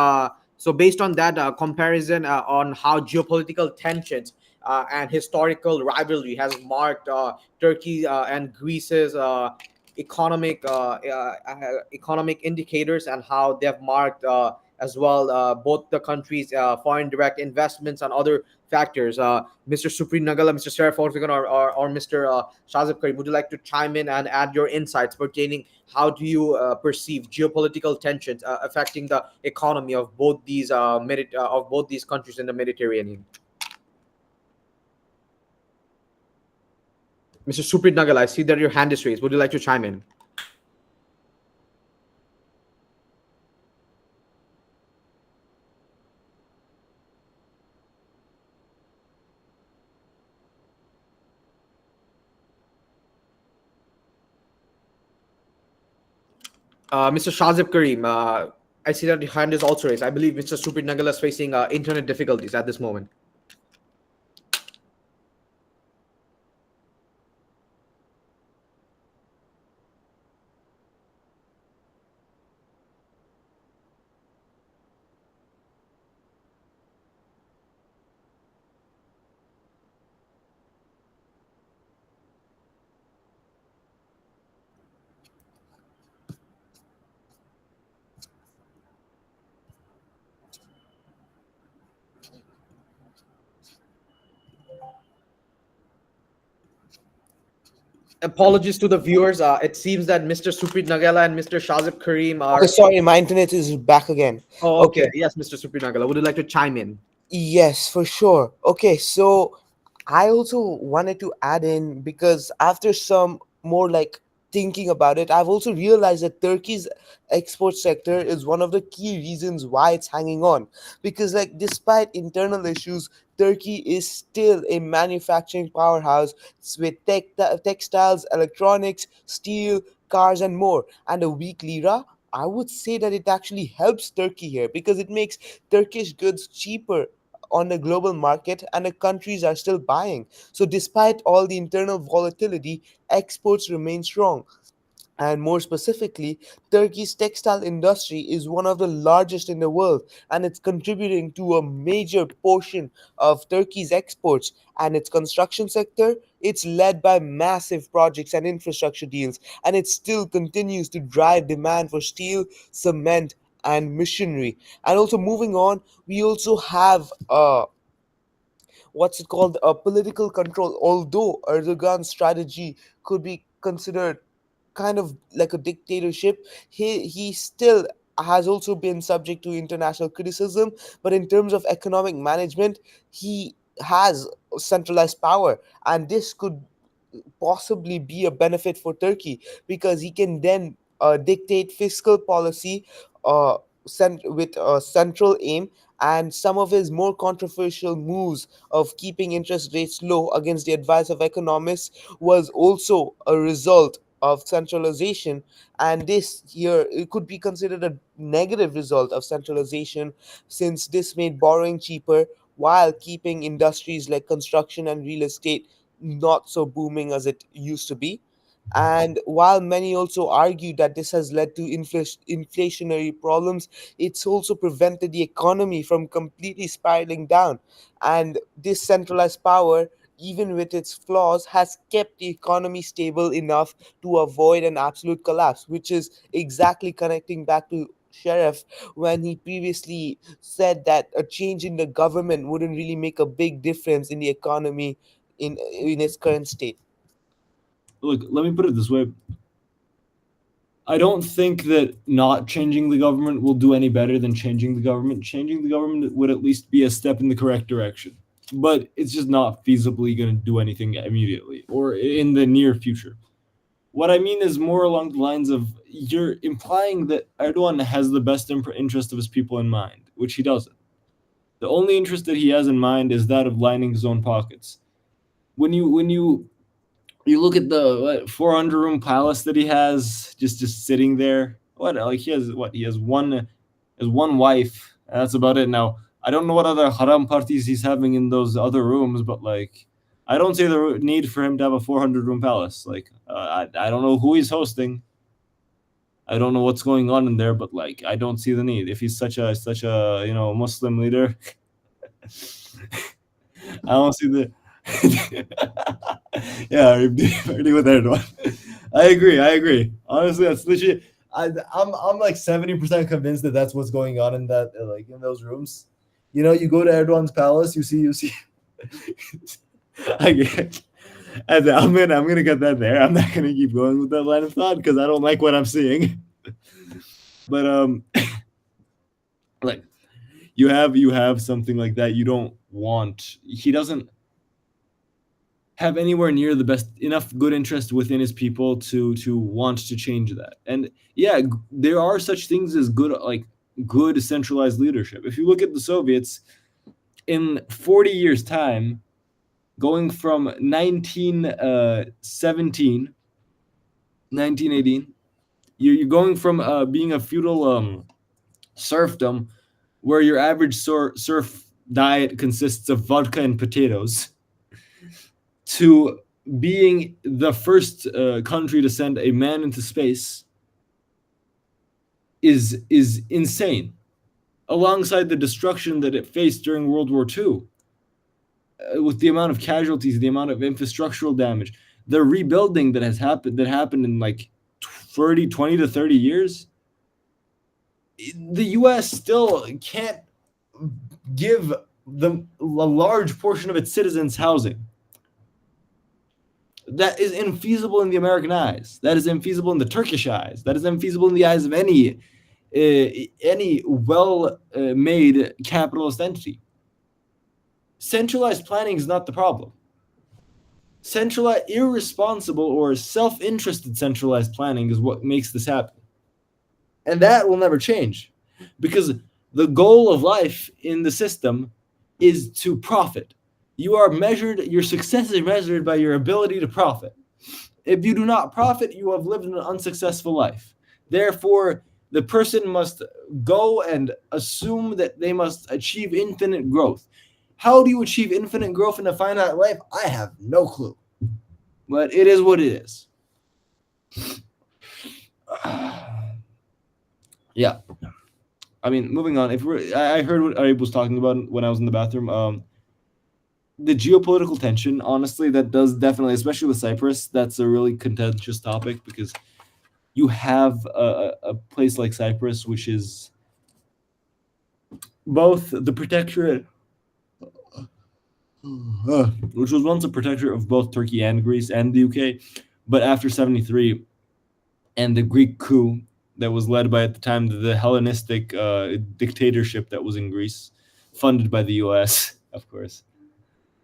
so based on that comparison on how geopolitical tensions and historical rivalry has marked Turkey and Greece's economic indicators, and how they have marked as well both the countries' foreign direct investments and other factors. Mr. Supreeth Nagella, Mr. Şeref Ötegen, or Mr. Shahzaib Karim, would you like to chime in and add your insights pertaining how do you perceive geopolitical tensions affecting the economy of both these countries in the Mediterranean? Mr. Supreet Nagella, I see that your hand is raised. Would you like to chime in? Mr. Shahzaib Karim, I see that your hand is also raised. I believe Mr. Supreet Nagella is facing internet difficulties at this moment. Apologies to the viewers. It seems that Mr. Supreet Nagella and Mr. Shahzaib Karim Okay, are. sorry, my internet is back again. Oh, Okay. okay. Yes, Mr. Supreet Nagella. Would you like to chime in? Yes, for sure. Okay, so I also wanted to add in because after some more like thinking about it, I've also realized that Turkey's export sector is one of the key reasons why it's hanging on. Because, like, despite internal issues, Turkey is still a manufacturing powerhouse with textiles, electronics, steel, cars, and more. And a weak lira, I would say that it actually helps Turkey here because it makes Turkish goods cheaper on the global market, and the countries are still buying. So despite all the internal volatility, exports remain strong. And more specifically, Turkey's textile industry is one of the largest in the world, and it's contributing to a major portion of Turkey's exports. And its construction sector, it's led by massive projects and infrastructure deals, and it still continues to drive demand for steel, cement, and machinery. And also moving on, we also have what's it called, political control. Although Erdogan's strategy could be considered kind of like a dictatorship, he still has also been subject to international criticism. But in terms of economic management, he has centralized power, and this could possibly be a benefit for Turkey, because he can then dictate fiscal policy with a central aim. And some of his more controversial moves of keeping interest rates low against the advice of economists was also a result of centralization. And this here, it could be considered a negative result of centralization, since this made borrowing cheaper while keeping industries like construction and real estate not so booming as it used to be. And while many also argue that this has led to inflationary problems, it's also prevented the economy from completely spiraling down. And this centralized power, even with its flaws, has kept the economy stable enough to avoid an absolute collapse, which is exactly connecting back to Sheriff when he previously said that a change in the government wouldn't really make a big difference in the economy in its current state. Look, let me put it this way. I don't think that not changing the government will do any better than changing the government. Changing the government would at least be a step in the correct direction, but it's just not feasibly going to do anything immediately or in the near future. What I mean is more along the lines of you're implying that Erdogan has the best interest of his people in mind, which he doesn't. The only interest that he has in mind is that of lining his own pockets. When you look at the 400 room palace that he has just sitting there, he has one wife, and that's about it. Now I don't know what other haram parties he's having in those other rooms, but like I don't see the need for him to have a 400 room palace. I don't know who he's hosting. I don't know what's going on in there, but like I don't see the need. If he's such a Muslim leader, I don't see the yeah, already with Erdogan. I agree. Honestly, that's legit. I'm like 70% convinced that that's what's going on in that in those rooms. You go to Erdogan's palace, you see. I get. I'm gonna get that there. I'm not gonna keep going with that line of thought because I don't like what I'm seeing. But like you have something like that. You don't want. He doesn't have anywhere near the best enough good interest within his people to want to change that. And yeah, there are such things as good centralized leadership. If you look at the Soviets in 40 years time, going from 1918, you're going from being a feudal serfdom where your average serf diet consists of vodka and potatoes to being the first country to send a man into space is insane. Alongside the destruction that it faced during World War II, with the amount of casualties, the amount of infrastructural damage, the rebuilding that happened in like 20 to 30 years, the U.S. still can't give a large portion of its citizens housing. That is infeasible in the American eyes. That is infeasible in the Turkish eyes. That is infeasible in the eyes of any well-made capitalist entity. Centralized planning is not the problem. Centralized, irresponsible, or self-interested centralized planning is what makes this happen. And that will never change because the goal of life in the system is to profit. Your success is measured by your ability to profit. If you do not profit, you have lived an unsuccessful life. Therefore, the person must go and assume that they must achieve infinite growth. How do you achieve infinite growth in a finite life? I have no clue. But it is what it is. Yeah. I mean, moving on. I heard what Arib was talking about when I was in the bathroom. The geopolitical tension, honestly, that does definitely, especially with Cyprus, that's a really contentious topic because you have a place like Cyprus, which is both the protectorate, which was once a protectorate of both Turkey and Greece and the UK, but after 73 and the Greek coup that was led by, at the time, the Hellenistic dictatorship that was in Greece, funded by the US, of course.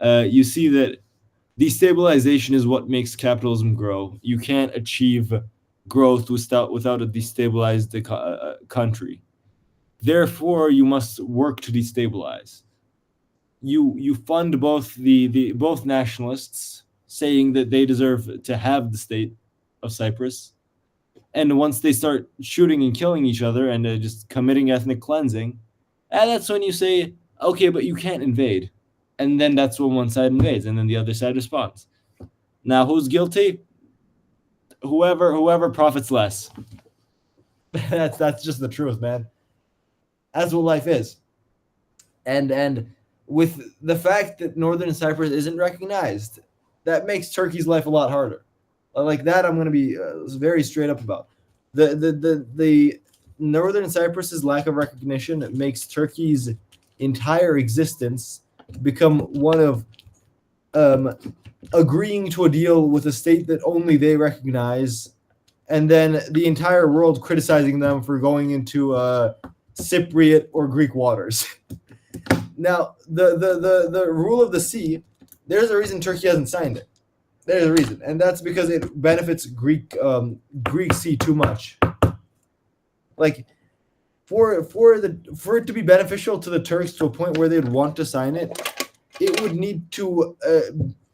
You see that destabilization is what makes capitalism grow. You can't achieve growth without a destabilized country. Therefore, you must work to destabilize. You fund both both nationalists, saying that they deserve to have the state of Cyprus, and once they start shooting and killing each other and just committing ethnic cleansing, that's when you say, okay, but you can't invade. And then that's when one side invades, and then the other side responds. Now, who's guilty? Whoever profits less. That's just the truth, man. That's what life is. And with the fact that Northern Cyprus isn't recognized, that makes Turkey's life a lot harder. Like that, I'm going to be very straight up about. The Northern Cyprus's lack of recognition makes Turkey's entire existence become one of agreeing to a deal with a state that only they recognize, and then the entire world criticizing them for going into Cypriot or Greek waters. Now, the rule of the sea, there's a reason Turkey hasn't signed it. There's a reason, and that's because it benefits Greek Sea too much. Like, for it to be beneficial to the Turks to a point where they'd want to sign it, it would need to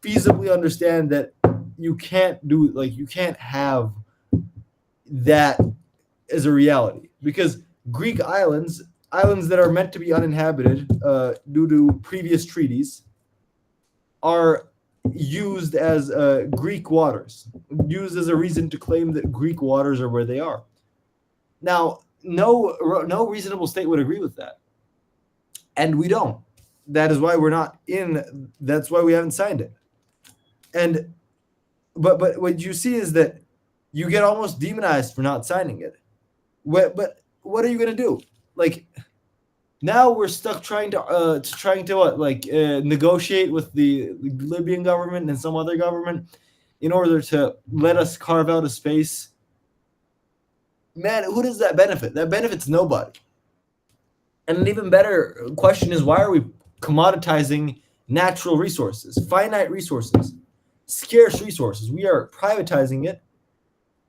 feasibly understand that you can't have that as a reality, because Greek islands that are meant to be uninhabited due to previous treaties are used as Greek waters, used as a reason to claim that Greek waters are where they are. Now, no reasonable state would agree with that, and we don't. That is why we're not in. That's why we haven't signed it. And but what you see is that you get almost demonized for not signing it. But what are you gonna do? Like, now we're stuck trying to negotiate with the Libyan government and some other government in order to let us carve out a space. Man, who does that benefit? That benefits nobody. And an even better question is, why are we commoditizing natural resources, finite resources, scarce resources? We are privatizing it.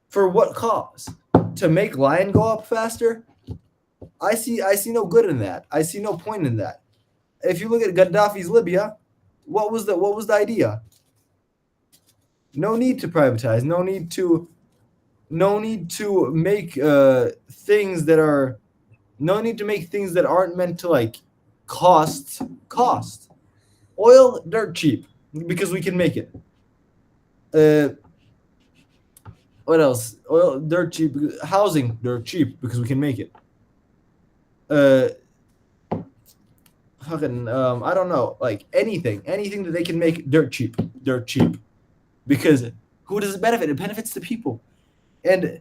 For what cause? To make lion go up faster? I see no good in that. I see no point in that. If you look at Gaddafi's Libya, what was the idea? No need to privatize. No need to make things that are. No need to make things that aren't meant to like cost. Oil, dirt cheap because we can make it. What else? Oil, dirt cheap. Housing, dirt cheap because we can make it. Fucking I don't know, like anything that they can make dirt cheap, because who does it benefit? It benefits the people, and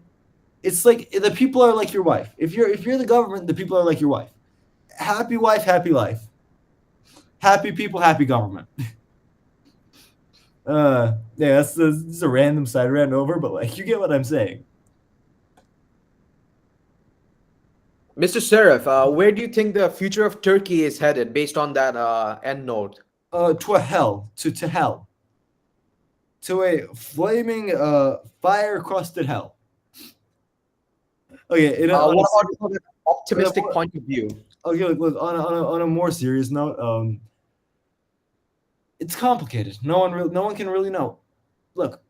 it's like the people are like your wife. If you're the government, the people are like your wife. Happy wife, happy life. Happy people, happy government. Yeah, this is a random side rant over, but like you get what I'm saying. Mr. Sheriff, where do you think the future of Turkey is headed based on that end note? To a hell, to hell, to a flaming fire-crusted hell. Okay, what about from an optimistic point of view? Okay, look, on a more serious note, it's complicated. No one can really know. Look,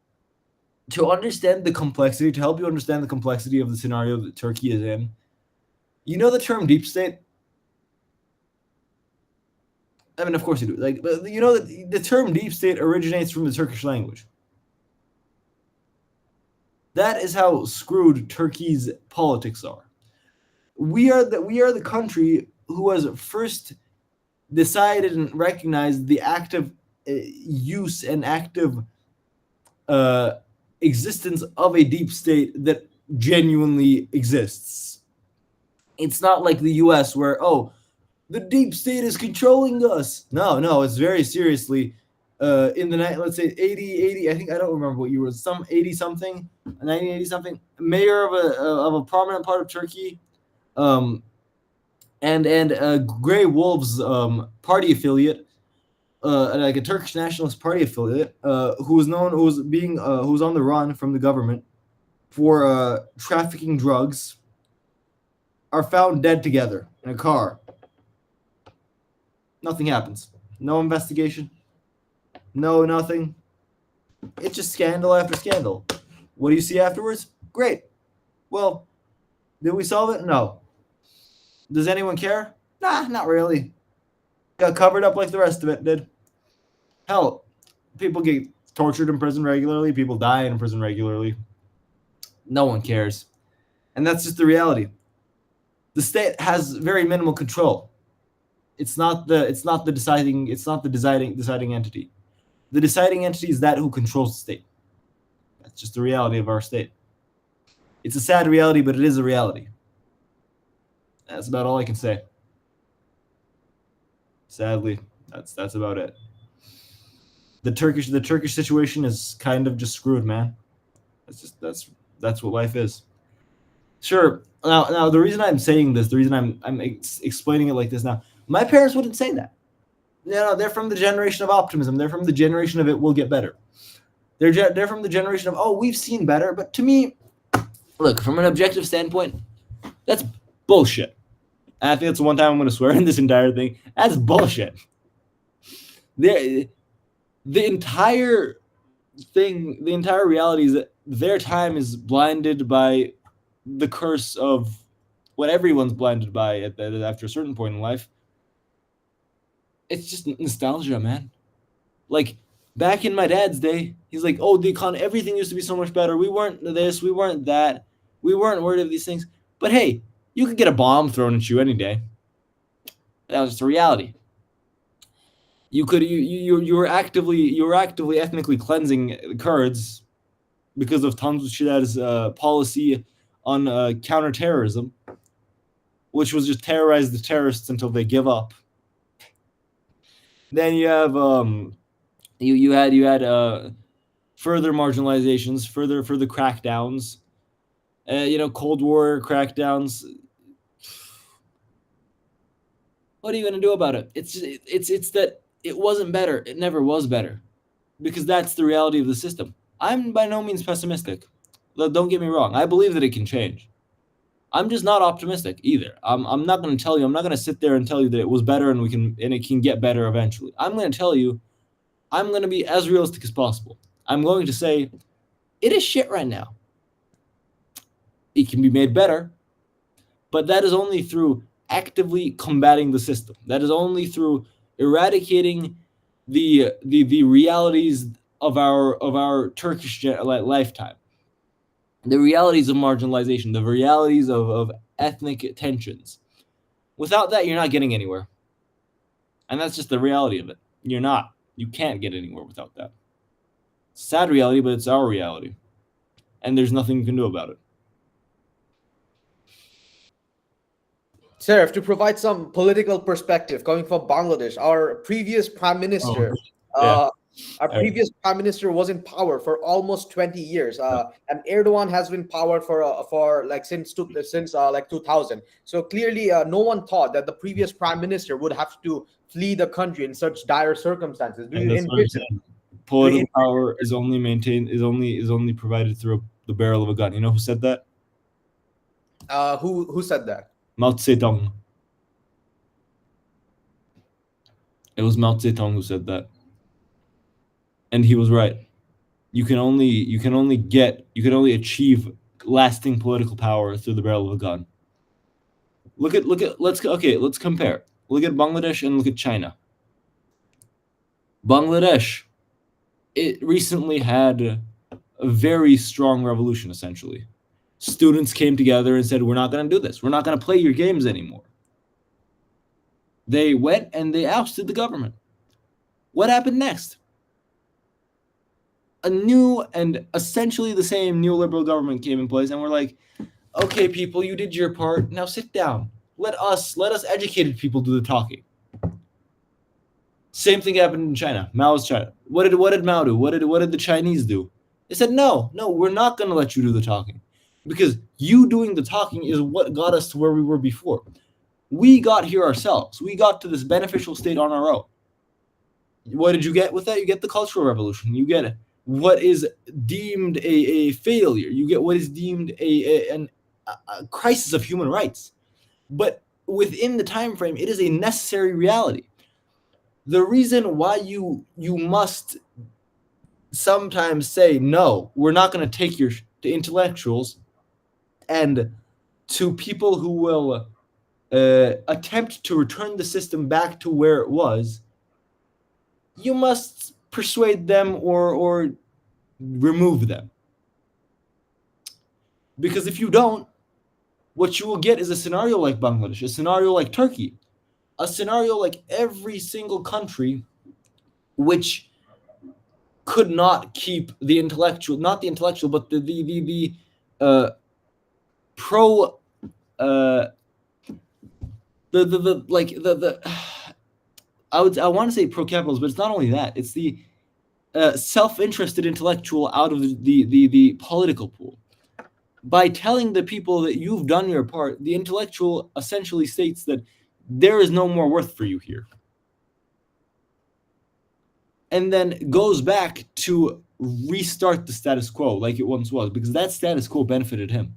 to understand the complexity, to help you understand the complexity of the scenario that Turkey is in, you know the term deep state? I mean, of course you do. Like, you know, the term deep state originates from the Turkish language. That is how screwed Turkey's politics are. We are the country who has first decided and recognized the active use and active existence of a deep state that genuinely exists. It's not like the US where, oh, the deep state is controlling us. No, it's very seriously in the night, let's say 80, I think, I don't remember what you were, some 80 something, 1980 something, mayor of a prominent part of Turkey, and Grey Wolves party affiliate, like a Turkish nationalist party affiliate, who's on the run from the government for trafficking drugs, are found dead together in a car. Nothing happens. No investigation. No, nothing. It's just scandal after scandal. What do you see afterwards? Great. Well, did we solve it? No. Does anyone care? Nah, not really. Got covered up like the rest of it did. Hell, people get tortured in prison regularly. People die in prison regularly. No one cares. And that's just the reality. The state has very minimal control. It's not the deciding entity. The deciding entity is that who controls the state. That's just the reality of our state. It's a sad reality, but it is a reality. That's about all I can say. Sadly, that's about it. The Turkish situation is kind of just screwed, man. That's what life is. Sure. Now the reason I'm saying this, the reason I'm explaining it like this now, my parents wouldn't say that. No, they're from the generation of optimism. They're from the generation of it will get better. They're from the generation of, oh, we've seen better. But to me, look, from an objective standpoint, that's bullshit. And I think that's the one time I'm going to swear in this entire thing. That's bullshit. The entire reality is that their time is blinded by the curse of what everyone's blinded by after a certain point in life. It's just nostalgia, man. Like, back in my dad's day, he's like, oh, everything used to be so much better. We weren't this, we weren't that. We weren't worried of these things. But hey, you could get a bomb thrown at you any day. That was just a reality. You were actively ethnically cleansing the Kurds because of Tansu Çiller's policy on counterterrorism, which was just terrorize the terrorists until they give up. Then you have you had further marginalizations, further crackdowns, Cold War crackdowns. What are you going to do about it? It's that it wasn't better. It never was better, because that's the reality of the system. I'm by no means pessimistic. Don't get me wrong. I believe that it can change. I'm just not optimistic either. I'm not going to tell you. I'm not going to sit there and tell you that it was better and it can get better eventually. I'm going to tell you. I'm going to be as realistic as possible. I'm going to say it is shit right now. It can be made better, but that is only through actively combating the system. That is only through eradicating the realities of our Turkish lifetime. The realities of marginalization, the realities of ethnic tensions. Without that, you're not getting anywhere. And that's just the reality of it. You're not. You can't get anywhere without that. It's a sad reality, but it's our reality. And there's nothing you can do about it. Sheriff, to provide some political perspective coming from Bangladesh, our previous prime minister, previous prime minister was in power for almost 20 years, and Erdogan has been in power for like since 2000. So clearly, no one thought that the previous prime minister would have to flee the country in such dire circumstances. Do you envision? Political power is only maintained is only provided through the barrel of a gun. You know who said that? Who said that? Mao Zedong. It was Mao Zedong who said that. And he was right. You can only achieve lasting political power through the barrel of a gun. Let's compare. Look at Bangladesh and look at China. Bangladesh, it recently had a very strong revolution, essentially. Students came together and said, we're not going to do this. We're not going to play your games anymore. They went and they ousted the government. What happened next? A new and essentially the same neoliberal government came in place, and we're like, okay, people, you did your part. Now sit down. Let us educated people do the talking. Same thing happened in China. Mao's China. What did Mao do? What did the Chinese do? They said, no, we're not going to let you do the talking, because you doing the talking is what got us to where we were before. We got here ourselves. We got to this beneficial state on our own. What did you get with that? You get the Cultural Revolution. You get what is deemed a failure. You get what is deemed a crisis of human rights. But within the time frame, it is a necessary reality. The reason why you must sometimes say, no, we're not going to take to intellectuals and to people who will attempt to return the system back to where it was, you must persuade them or remove them. Because if you don't, what you will get is a scenario like Bangladesh, a scenario like Turkey, a scenario like every single country which could not keep the intellectual, not the intellectual, but the pro I want to say pro-capitalist, but it's not only that. It's the self-interested intellectual out of the political pool. By telling the people that you've done your part, the intellectual essentially states that there is no more worth for you here. And then goes back to restart the status quo like it once was, because that status quo benefited him.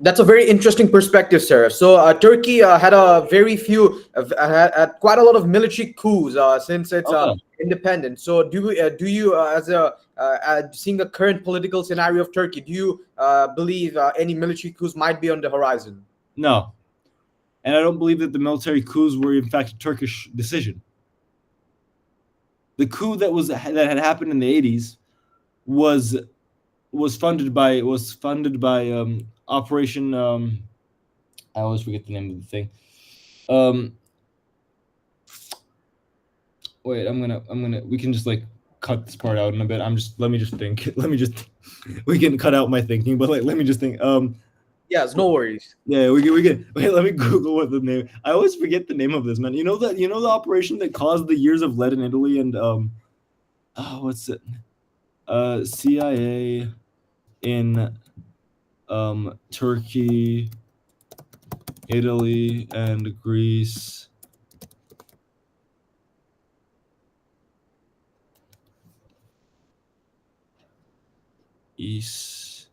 That's a very interesting perspective, Sarah. So Turkey had a very few, had quite a lot of military coups since its independence. So do you, as seeing the current political scenario of Turkey, do you believe any military coups might be on the horizon? No, and I don't believe that the military coups were in fact a Turkish decision. The coup that had happened in the 80s was funded by Operation. I always forget the name of the thing. Wait, I'm gonna. We can just like cut this part out in a bit. Let me just think. We can cut out my thinking, but like, let me just think. Yes, no worries. Yeah, we can. Wait, let me Google what the name. I always forget the name of this, man. You know the operation that caused the years of lead in Italy and what's it? CIA in Turkey, Italy, and Greece. East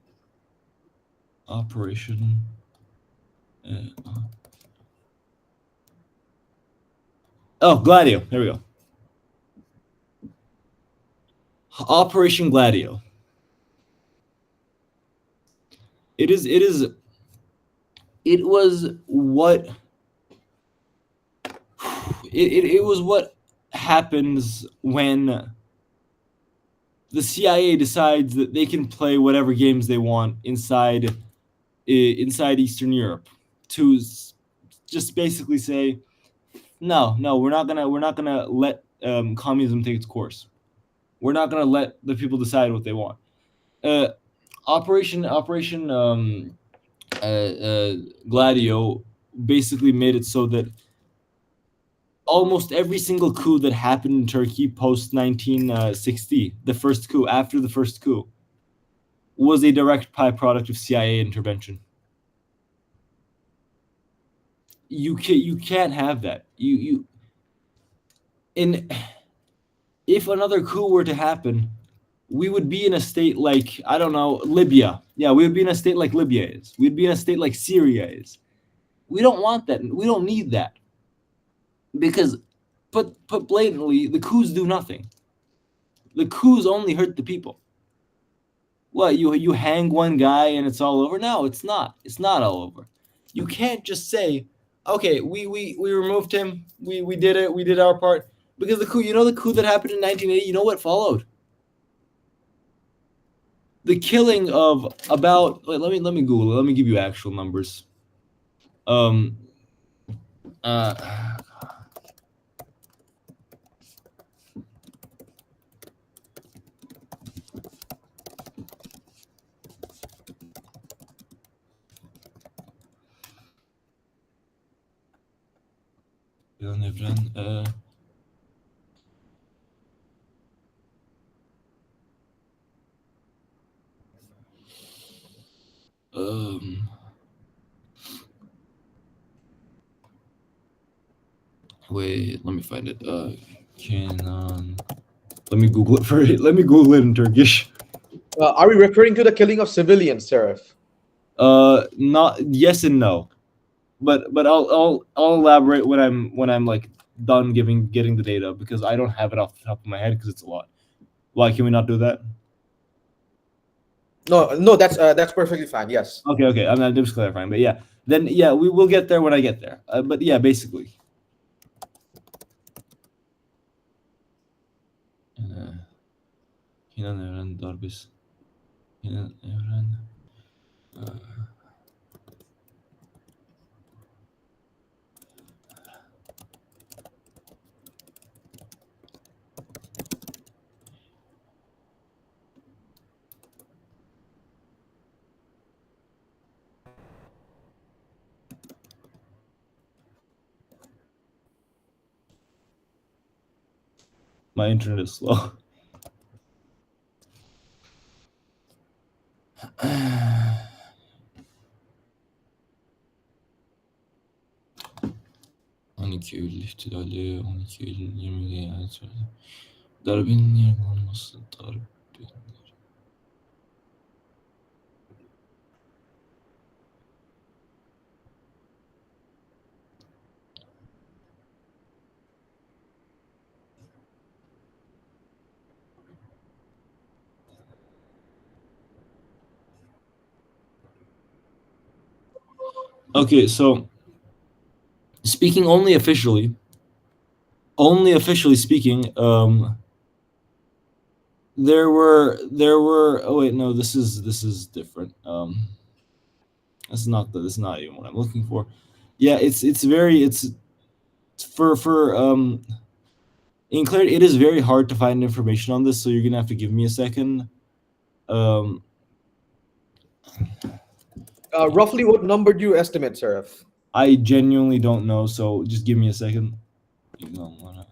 Operation. Gladio. There we go. Operation Gladio. It was what happens when the CIA decides that they can play whatever games they want inside Eastern Europe, to just basically say, no, we're not gonna let communism take its course. We're not gonna let the people decide what they want. Operation Gladio basically made it so that almost every single coup that happened in Turkey post 1960, the first coup, after the first coup, was a direct byproduct of CIA intervention. You can't have that. If another coup were to happen, we would be in a state like, I don't know, Libya. Yeah, we would be in a state like Libya is. We'd be in a state like Syria is. We don't want that. We don't need that. Because, put blatantly, the coups do nothing. The coups only hurt the people. What, you hang one guy and it's all over? No, it's not. It's not all over. You can't just say, okay, we removed him. We did it. We did our part because the coup. You know the coup that happened in 1980. You know what followed? The killing of about. Wait, let me Google it. Let me give you actual numbers. Um. Uh. Yalan Evren. Wait, let me find it. Kenan. Let me Google it for it. Let me Google it in Turkish. Are we referring to the killing of civilians, Sheriff? Not yes and no, but I'll elaborate when I'm like done getting the data because I don't have it off the top of my head because it's a lot. Why can we not do that? No, that's perfectly fine. Yes. Okay. I'm just clarifying, but yeah, then yeah, we will get there when I get there. But yeah, basically. Kenan Evren darbesi. Kenan Evren. My internet is slow. Eylül ihtilali, 12 Eylül 20 yani darbenin yargılanması, darbe. Okay, so speaking only officially speaking, there were oh wait, no, this is different. This is not even what I'm looking for. Yeah, it's for in clarity, it is very hard to find information on this, so you're gonna have to give me a second. Roughly, what number do you estimate, Sheriff? I genuinely don't know, so just give me a second. You don't wanna.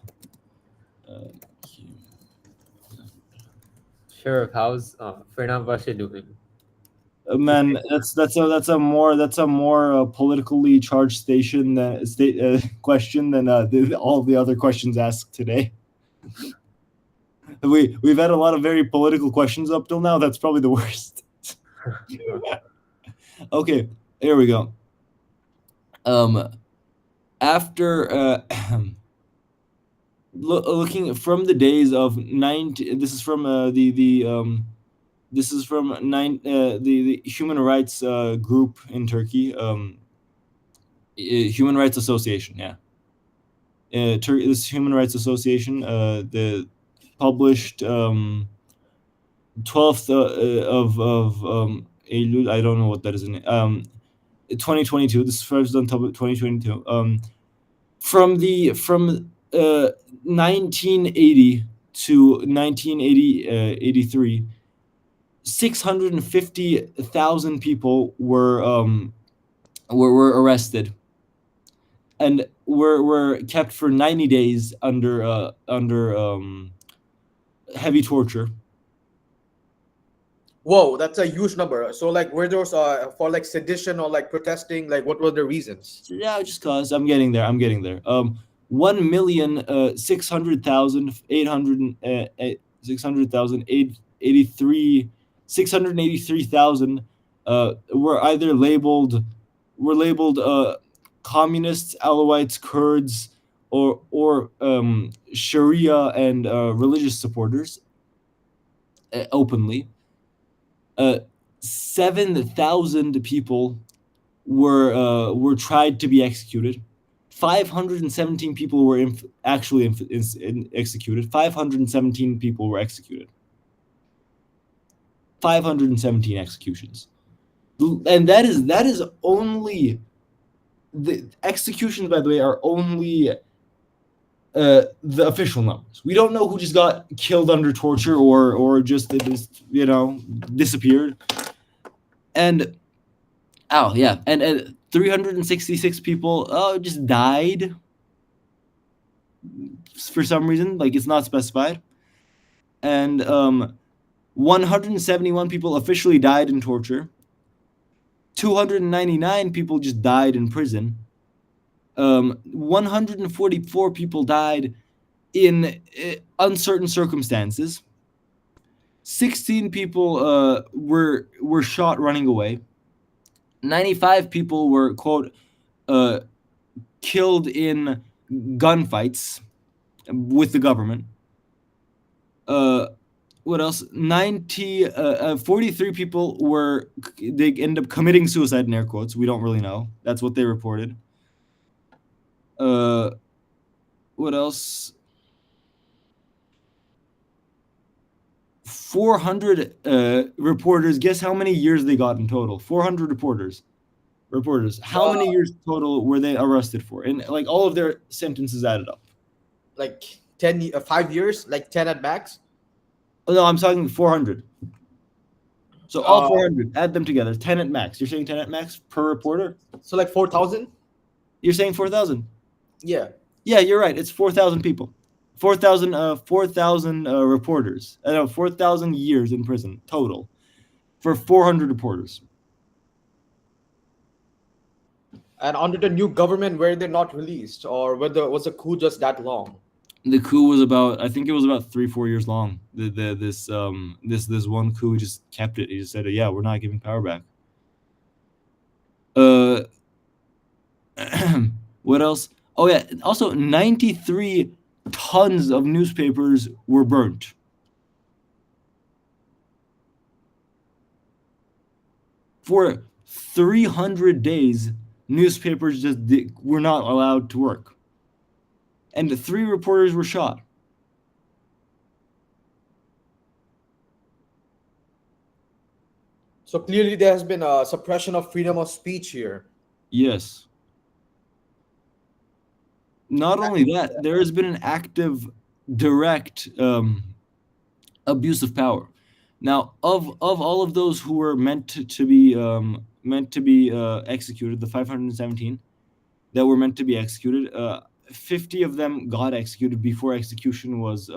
Sheriff, how's Fernand Vashe doing? Man, that's a more politically charged question than all the other questions asked today. We've had a lot of very political questions up till now. That's probably the worst. Okay, here we go. After looking from the days of 19, this is from the human rights group in Turkey, Human Rights Association, yeah. This Human Rights Association, the published 12th of Eylül, I don't know what that is in 2022. This is first done 2022. From 1980 to 1983, 650,000 people were arrested and were kept for 90 days under heavy torture. Whoa, that's a huge number. So, like, were those for like sedition or like protesting? Like, what were the reasons? Yeah, just cause I'm getting there. 683,000 were either labeled communists, Alawites, Kurds, or Sharia and religious supporters openly. 7,000 people were tried to be executed. 517 people were actually executed. 517 people were executed. 517 executions. And that is only the executions, by the way, are only the official numbers. We don't know who just got killed under torture or just disappeared. And 366 people just died for some reason, like it's not specified. And 171 people officially died in torture. 299 people just died in prison. 144 people died in uncertain circumstances. 16 people were shot running away. 95 people were, quote, killed in gunfights with the government. What else? 43 people they ended up committing suicide in air quotes. We don't really know. That's what they reported. What else? 400 reporters. Guess how many years they got in total? 400 reporters. How many years total were they arrested for? And like all of their sentences added up. Like 5 years, like 10 at max. Oh, no, I'm talking 400. So all 400, add them together, 10 at max. You're saying 10 at max per reporter? So like 4,000? You're saying 4,000? Yeah. Yeah, you're right. It's 4,000 people. 4,000 reporters. 4,000 years in prison total for 400 reporters. And under the new government, were they not released, or was the coup just that long? The coup was about 3-4 years long. This one coup just kept it. He just said, yeah, we're not giving power back. What else? Oh yeah, also 93 tons of newspapers were burnt. For 300 days, newspapers were not allowed to work. And 3 reporters were shot. So clearly there has been a suppression of freedom of speech here. Yes. Not only that, there has been an active, direct abuse of power. Now, of all of those who were meant to be executed, the 517 that were meant to be executed, 50 of them got executed before execution was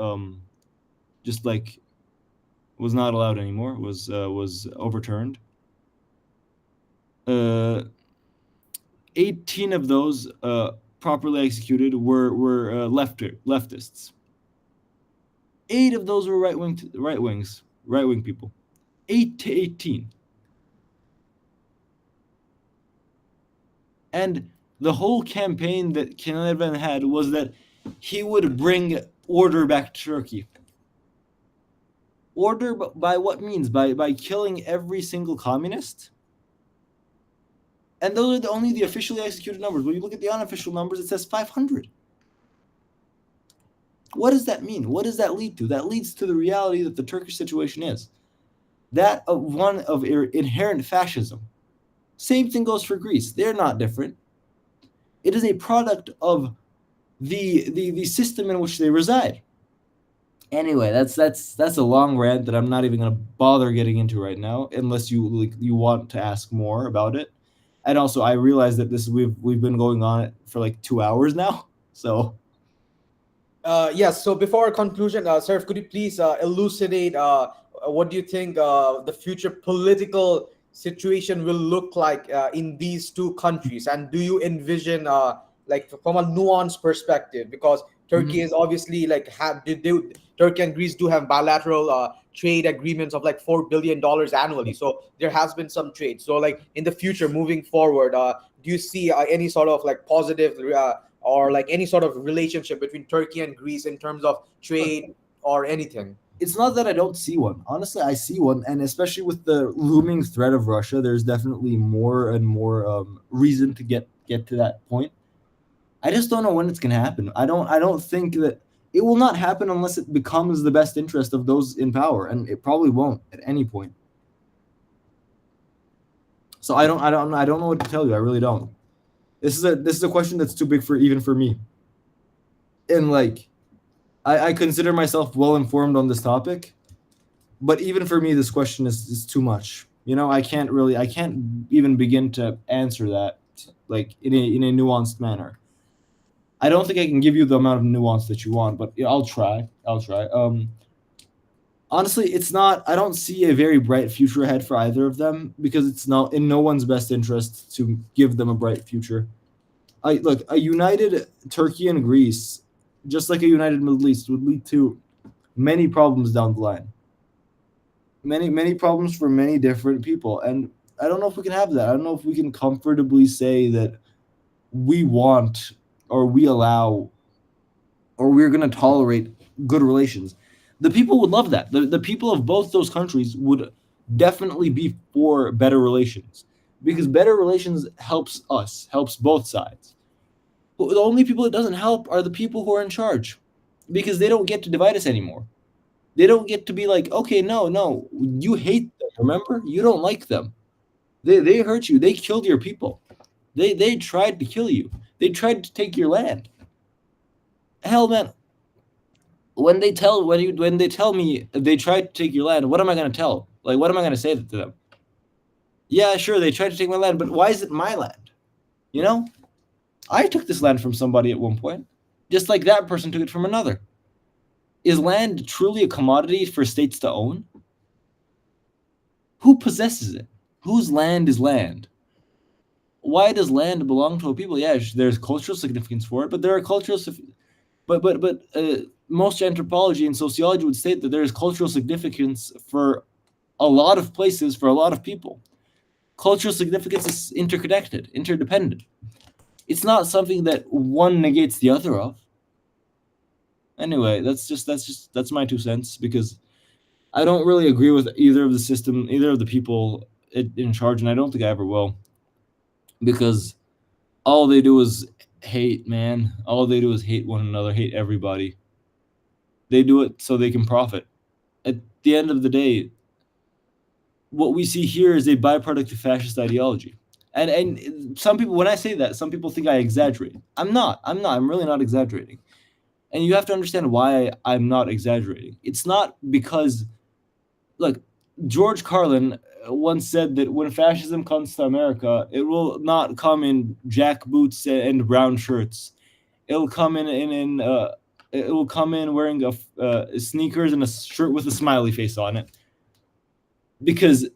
was not allowed anymore, was overturned. 18 of those properly executed were leftists. 8 of those were right wing people. 8 to 18. And the whole campaign that Kenan Evren had was that he would bring order back to Turkey. Order by what means? By killing every single communist? And those are only the officially executed numbers. When you look at the unofficial numbers, it says 500. What does that mean? What does that lead to? That leads to the reality that the Turkish situation is. That of one of inherent fascism. Same thing goes for Greece. They're not different. It is a product of the system in which they reside. Anyway, that's a long rant that I'm not even going to bother getting into right now, unless you want to ask more about it. And also, I realize that we've been going on it for like 2 hours now. So, yes. So before our conclusion, Sheriff, could you please elucidate what do you think the future political situation will look like in these two countries, and do you envision like from a nuanced perspective, because Turkey is obviously like Turkey and Greece do have bilateral trade agreements of like $4 billion annually, so there has been some trade. So like in the future moving forward, do you see any sort of like positive or like any sort of relationship between Turkey and Greece in terms of trade or anything? It's not that I don't see one. Honestly, I see one, and especially with the looming threat of Russia, there's definitely more and more reason to get to that point. I just don't know when it's going to happen. I don't think that it will not happen unless it becomes the best interest of those in power, and it probably won't at any point. So I don't know what to tell you. I really don't. This is a question that's too big for even for me. And like, I consider myself well informed on this topic, but even for me, this question is too much. You know, I can't even begin to answer that like in a nuanced manner. I don't think I can give you the amount of nuance that you want, but I'll try. Honestly, it's not. I don't see a very bright future ahead for either of them because it's not in no one's best interest to give them a bright future. Look, a united Turkey and Greece, just like a united Middle East, would lead to many problems down the line. Many problems for many different people, and I don't know if we can have that. I don't know if we can comfortably say that we want or we allow or we're going to tolerate good relations. The people would love that. The people of both those countries would definitely be for better relations because better relations helps us, helps both sides. But the only people it doesn't help are the people who are in charge because they don't get to divide us anymore. They don't get to be like, okay, no, you hate them, remember? You don't like them. They hurt you. They killed your people. They tried to kill you. They tried to take your land. Hell, man. When they tell me they tried to take your land, what am I going to tell? Like, what am I going to say to them? Yeah, sure, they tried to take my land, but why is it my land? You know? I took this land from somebody at one point, just like that person took it from another. Is land truly a commodity for states to own? Who possesses it? Whose land is land? Why does land belong to a people? Yeah, there's cultural significance for it, but there are cultural but most anthropology and sociology would state that there is cultural significance for a lot of places, for a lot of people. Cultural significance is interconnected, interdependent. It's not something that one negates the other of. Anyway, that's my 2 cents because I don't really agree with either of the people in charge, and I don't think I ever will. Because all they do is hate, man. All they do is hate one another, hate everybody. They do it so they can profit. At the end of the day, what we see here is a byproduct of fascist ideology. And some people, when I say that, some people think I exaggerate. I'm not. I'm really not exaggerating. And you have to understand why I'm not exaggerating. It's not because, look, George Carlin once said that when fascism comes to America, it will not come in jack boots and brown shirts. It will come in wearing sneakers and a shirt with a smiley face on it. Because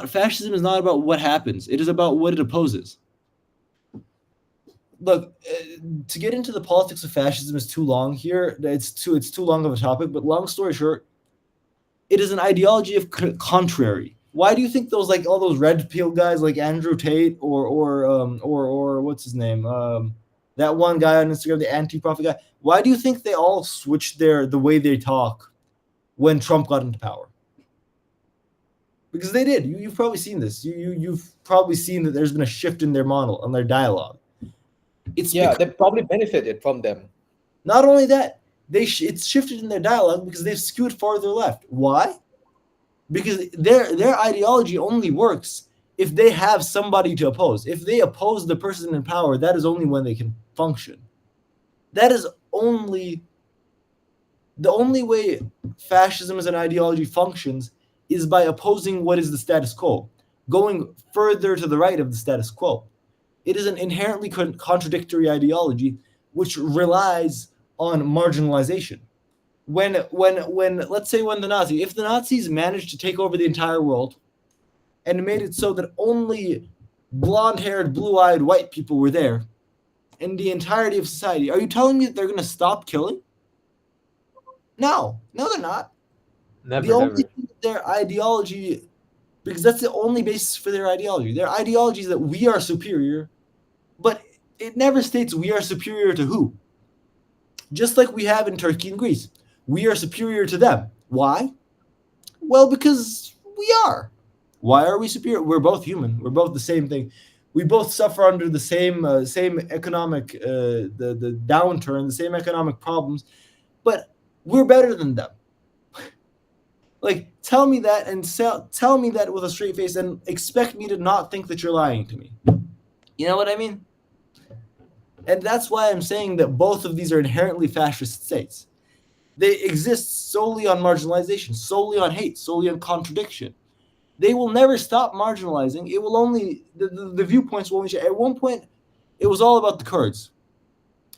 fascism is not about what happens. It is about what it opposes. Look, to get into the politics of fascism is too long here. It's too long of a topic, but long story short, it is an ideology of contrary. Why do you think all those red pill guys like Andrew Tate or what's his name? That one guy on Instagram, the anti-profit guy. Why do you think they all switched the way they talk when Trump got into power? Because they did. You've probably seen this. You've probably seen that there's been a shift in their model and their dialogue. They probably benefited from them. Not only that, it's shifted in their dialogue because they've skewed farther left. Why? Because their ideology only works if they have somebody to oppose. If they oppose the person in power, that is only when they can function. That is the only way fascism as an ideology functions is by opposing what is the status quo, going further to the right of the status quo. It is an inherently contradictory ideology which relies on marginalization. If the Nazis managed to take over the entire world and made it so that only blonde-haired, blue-eyed white people were there in the entirety of society, are you telling me that they're going to stop killing? No, they're not. Never. Their ideology, because that's the only basis for their ideology. Their ideology is that we are superior, but it never states we are superior to who. Just like we have in Turkey and Greece. We are superior to them. Why? Well, because we are. Why are we superior? We're both human. We're both the same thing. We both suffer under the same economic the downturn, the same economic problems, but we're better than them. Like, tell me that and tell me that with a straight face and expect me to not think that you're lying to me. You know what I mean? And that's why I'm saying that both of these are inherently fascist states. They exist solely on marginalization, solely on hate, solely on contradiction. They will never stop marginalizing. It will only, the viewpoints will only change. At one point, it was all about the Kurds.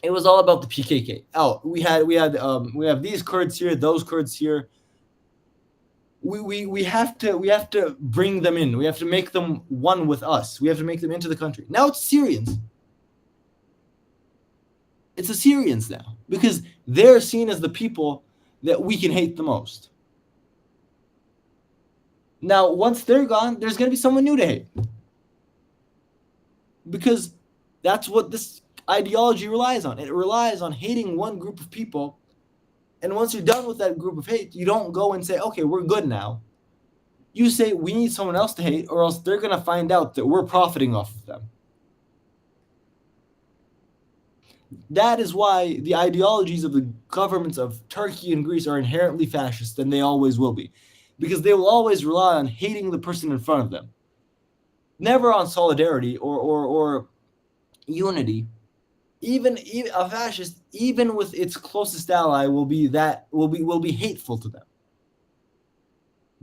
It was all about the PKK. Oh, we have these Kurds here, those Kurds here. We have to bring them in. We have to make them one with us. We have to make them into the country. Now it's Syrians. It's the Syrians now, because they're seen as the people that we can hate the most. Now, once they're gone, there's going to be someone new to hate, because that's what this ideology relies on. It relies on hating one group of people. And once you're done with that group of hate, you don't go and say, okay, we're good now. You say, we need someone else to hate, or else they're going to find out that we're profiting off of them. That is why the ideologies of the governments of Turkey and Greece are inherently fascist, and they always will be. Because they will always rely on hating the person in front of them. Never on solidarity or unity. Even a fascist, even with its closest ally, will be hateful to them,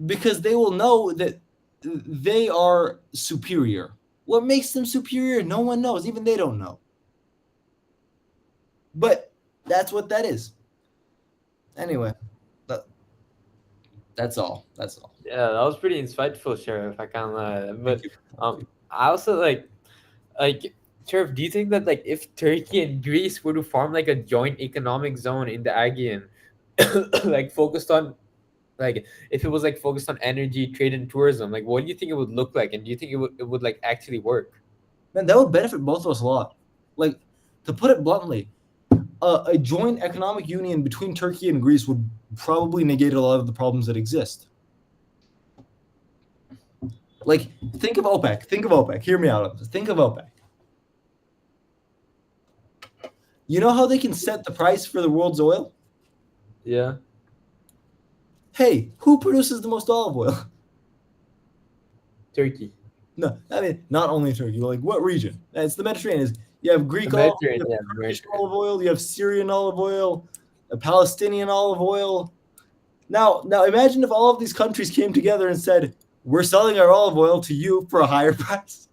because they will know that they are superior. What makes them superior? No one knows. Even they don't know. But that's what that is. Anyway, that's all. Yeah, that was pretty insightful, Sheriff. I can't lie. But I also like. Sheriff, do you think that like if Turkey and Greece were to form like a joint economic zone in the Aegean, like focused on, like if it was like focused on energy, trade, and tourism, like what do you think it would look like, and do you think it would like actually work? Man, that would benefit both of us a lot. Like, to put it bluntly, a joint economic union between Turkey and Greece would probably negate a lot of the problems that exist. Like, think of OPEC. Hear me out on this. Think of OPEC. You know how they can set the price for the world's oil? Yeah. Hey, who produces the most olive oil? Turkey. No, I mean, not only Turkey, but like what region? It's the Mediterranean. You have Greek olive oil, you have Turkish olive oil, you have Syrian olive oil, a Palestinian olive oil. Now imagine if all of these countries came together and said, we're selling our olive oil to you for a higher price.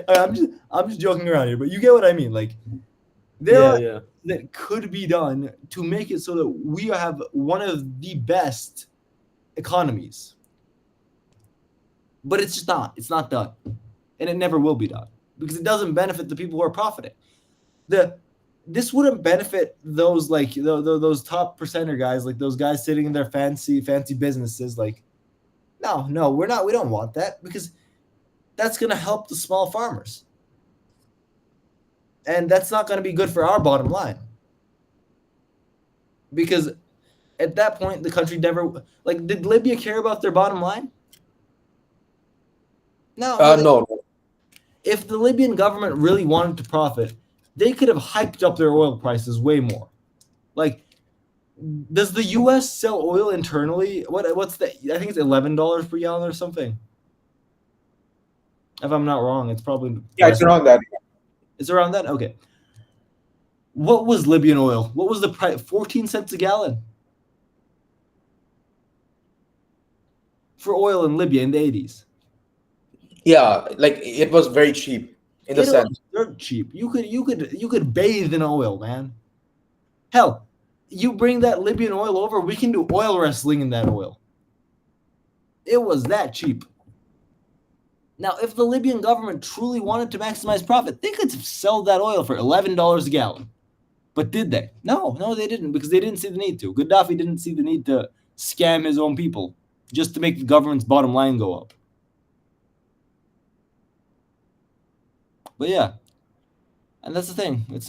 I'm just joking around here, but you get what I mean. Like, that could be done to make it so that we have one of the best economies. But it's just not. It's not done. And it never will be done, because it doesn't benefit the people who are profiting. This wouldn't benefit those like those top percenter guys, like those guys sitting in their fancy businesses. Like, no, we don't want that, because that's going to help the small farmers. And that's not going to be good for our bottom line. Because at that point, the country never, like, did Libya care about their bottom line? No. If the Libyan government really wanted to profit, they could have hyped up their oil prices way more. Like, does the U.S. sell oil internally? What's the? I think it's $11 per gallon or something. If I'm not wrong, it's probably it's around that. It's around that. Okay. What was Libyan oil? What was the price? 14 cents a gallon for oil in Libya in the 80s. Yeah, like it was very cheap in the sense. Dirt cheap. You could bathe in oil, man. Hell, you bring that Libyan oil over, we can do oil wrestling in that oil. It was that cheap. Now, if the Libyan government truly wanted to maximize profit, they could sell that oil for $11 a gallon. But did they? No, they didn't, because they didn't see the need to. Gaddafi didn't see the need to scam his own people just to make the government's bottom line go up. But yeah, and that's the thing. It's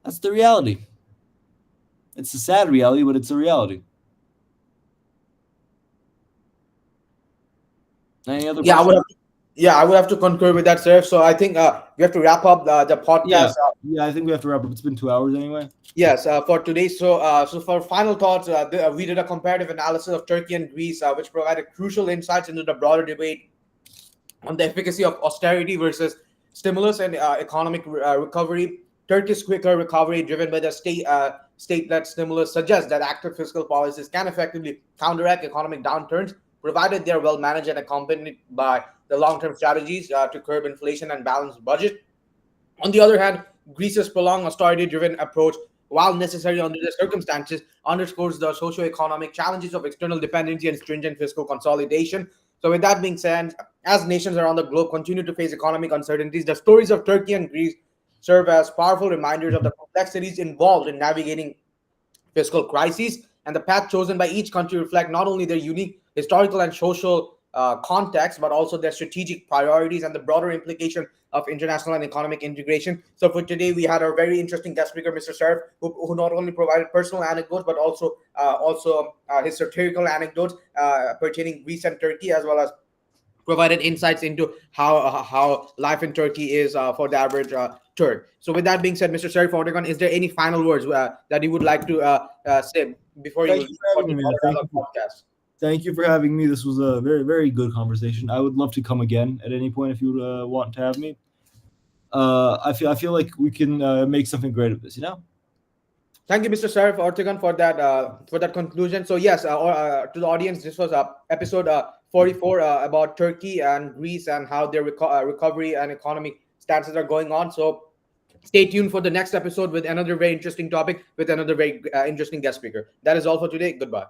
that's the reality. It's a sad reality, but it's a reality. Any other Yeah, questions? I would have to concur with that, sir. So I think we have to wrap up the podcast. Yeah, I think we have to wrap up. It's been 2 hours anyway. Yes, for today. So for final thoughts, we did a comparative analysis of Turkey and Greece, which provided crucial insights into the broader debate on the efficacy of austerity versus stimulus and economic recovery. Turkey's quicker recovery, driven by the state-led stimulus, suggests that active fiscal policies can effectively counteract economic downturns, provided they are well managed and accompanied by the long-term strategies to curb inflation and balance budget. On the other hand, Greece's prolonged austerity-driven approach, while necessary under the circumstances, underscores the socio-economic challenges of external dependency and stringent fiscal consolidation. So, with that being said, as nations around the globe continue to face economic uncertainties, the stories of Turkey and Greece serve as powerful reminders of the complexities involved in navigating fiscal crises, and the path chosen by each country reflect not only their unique historical and social context, but also their strategic priorities and the broader implication of international and economic integration. So for today, we had a very interesting guest speaker, Mr. Sheriff, who not only provided personal anecdotes, but also his satirical anecdotes pertaining Greece and Turkey, as well as provided insights into how life in Turkey is for the average Turk. So with that being said, Mr. Şeref Ötegen, is there any final words that you would like to say before Thank you you for having me, man. Thank you. podcast? Thank you for having me. This was a very, very good conversation. I would love to come again at any point if you want to have me. I feel like we can make something great of this. Thank you, Mr. Şeref Ötegen, for that conclusion. So yes, to the audience, this was episode 44 about Turkey and Greece and how their recovery and economic stances are going on. So stay tuned for the next episode with another very interesting topic with another very interesting guest speaker. That is all for today. Goodbye.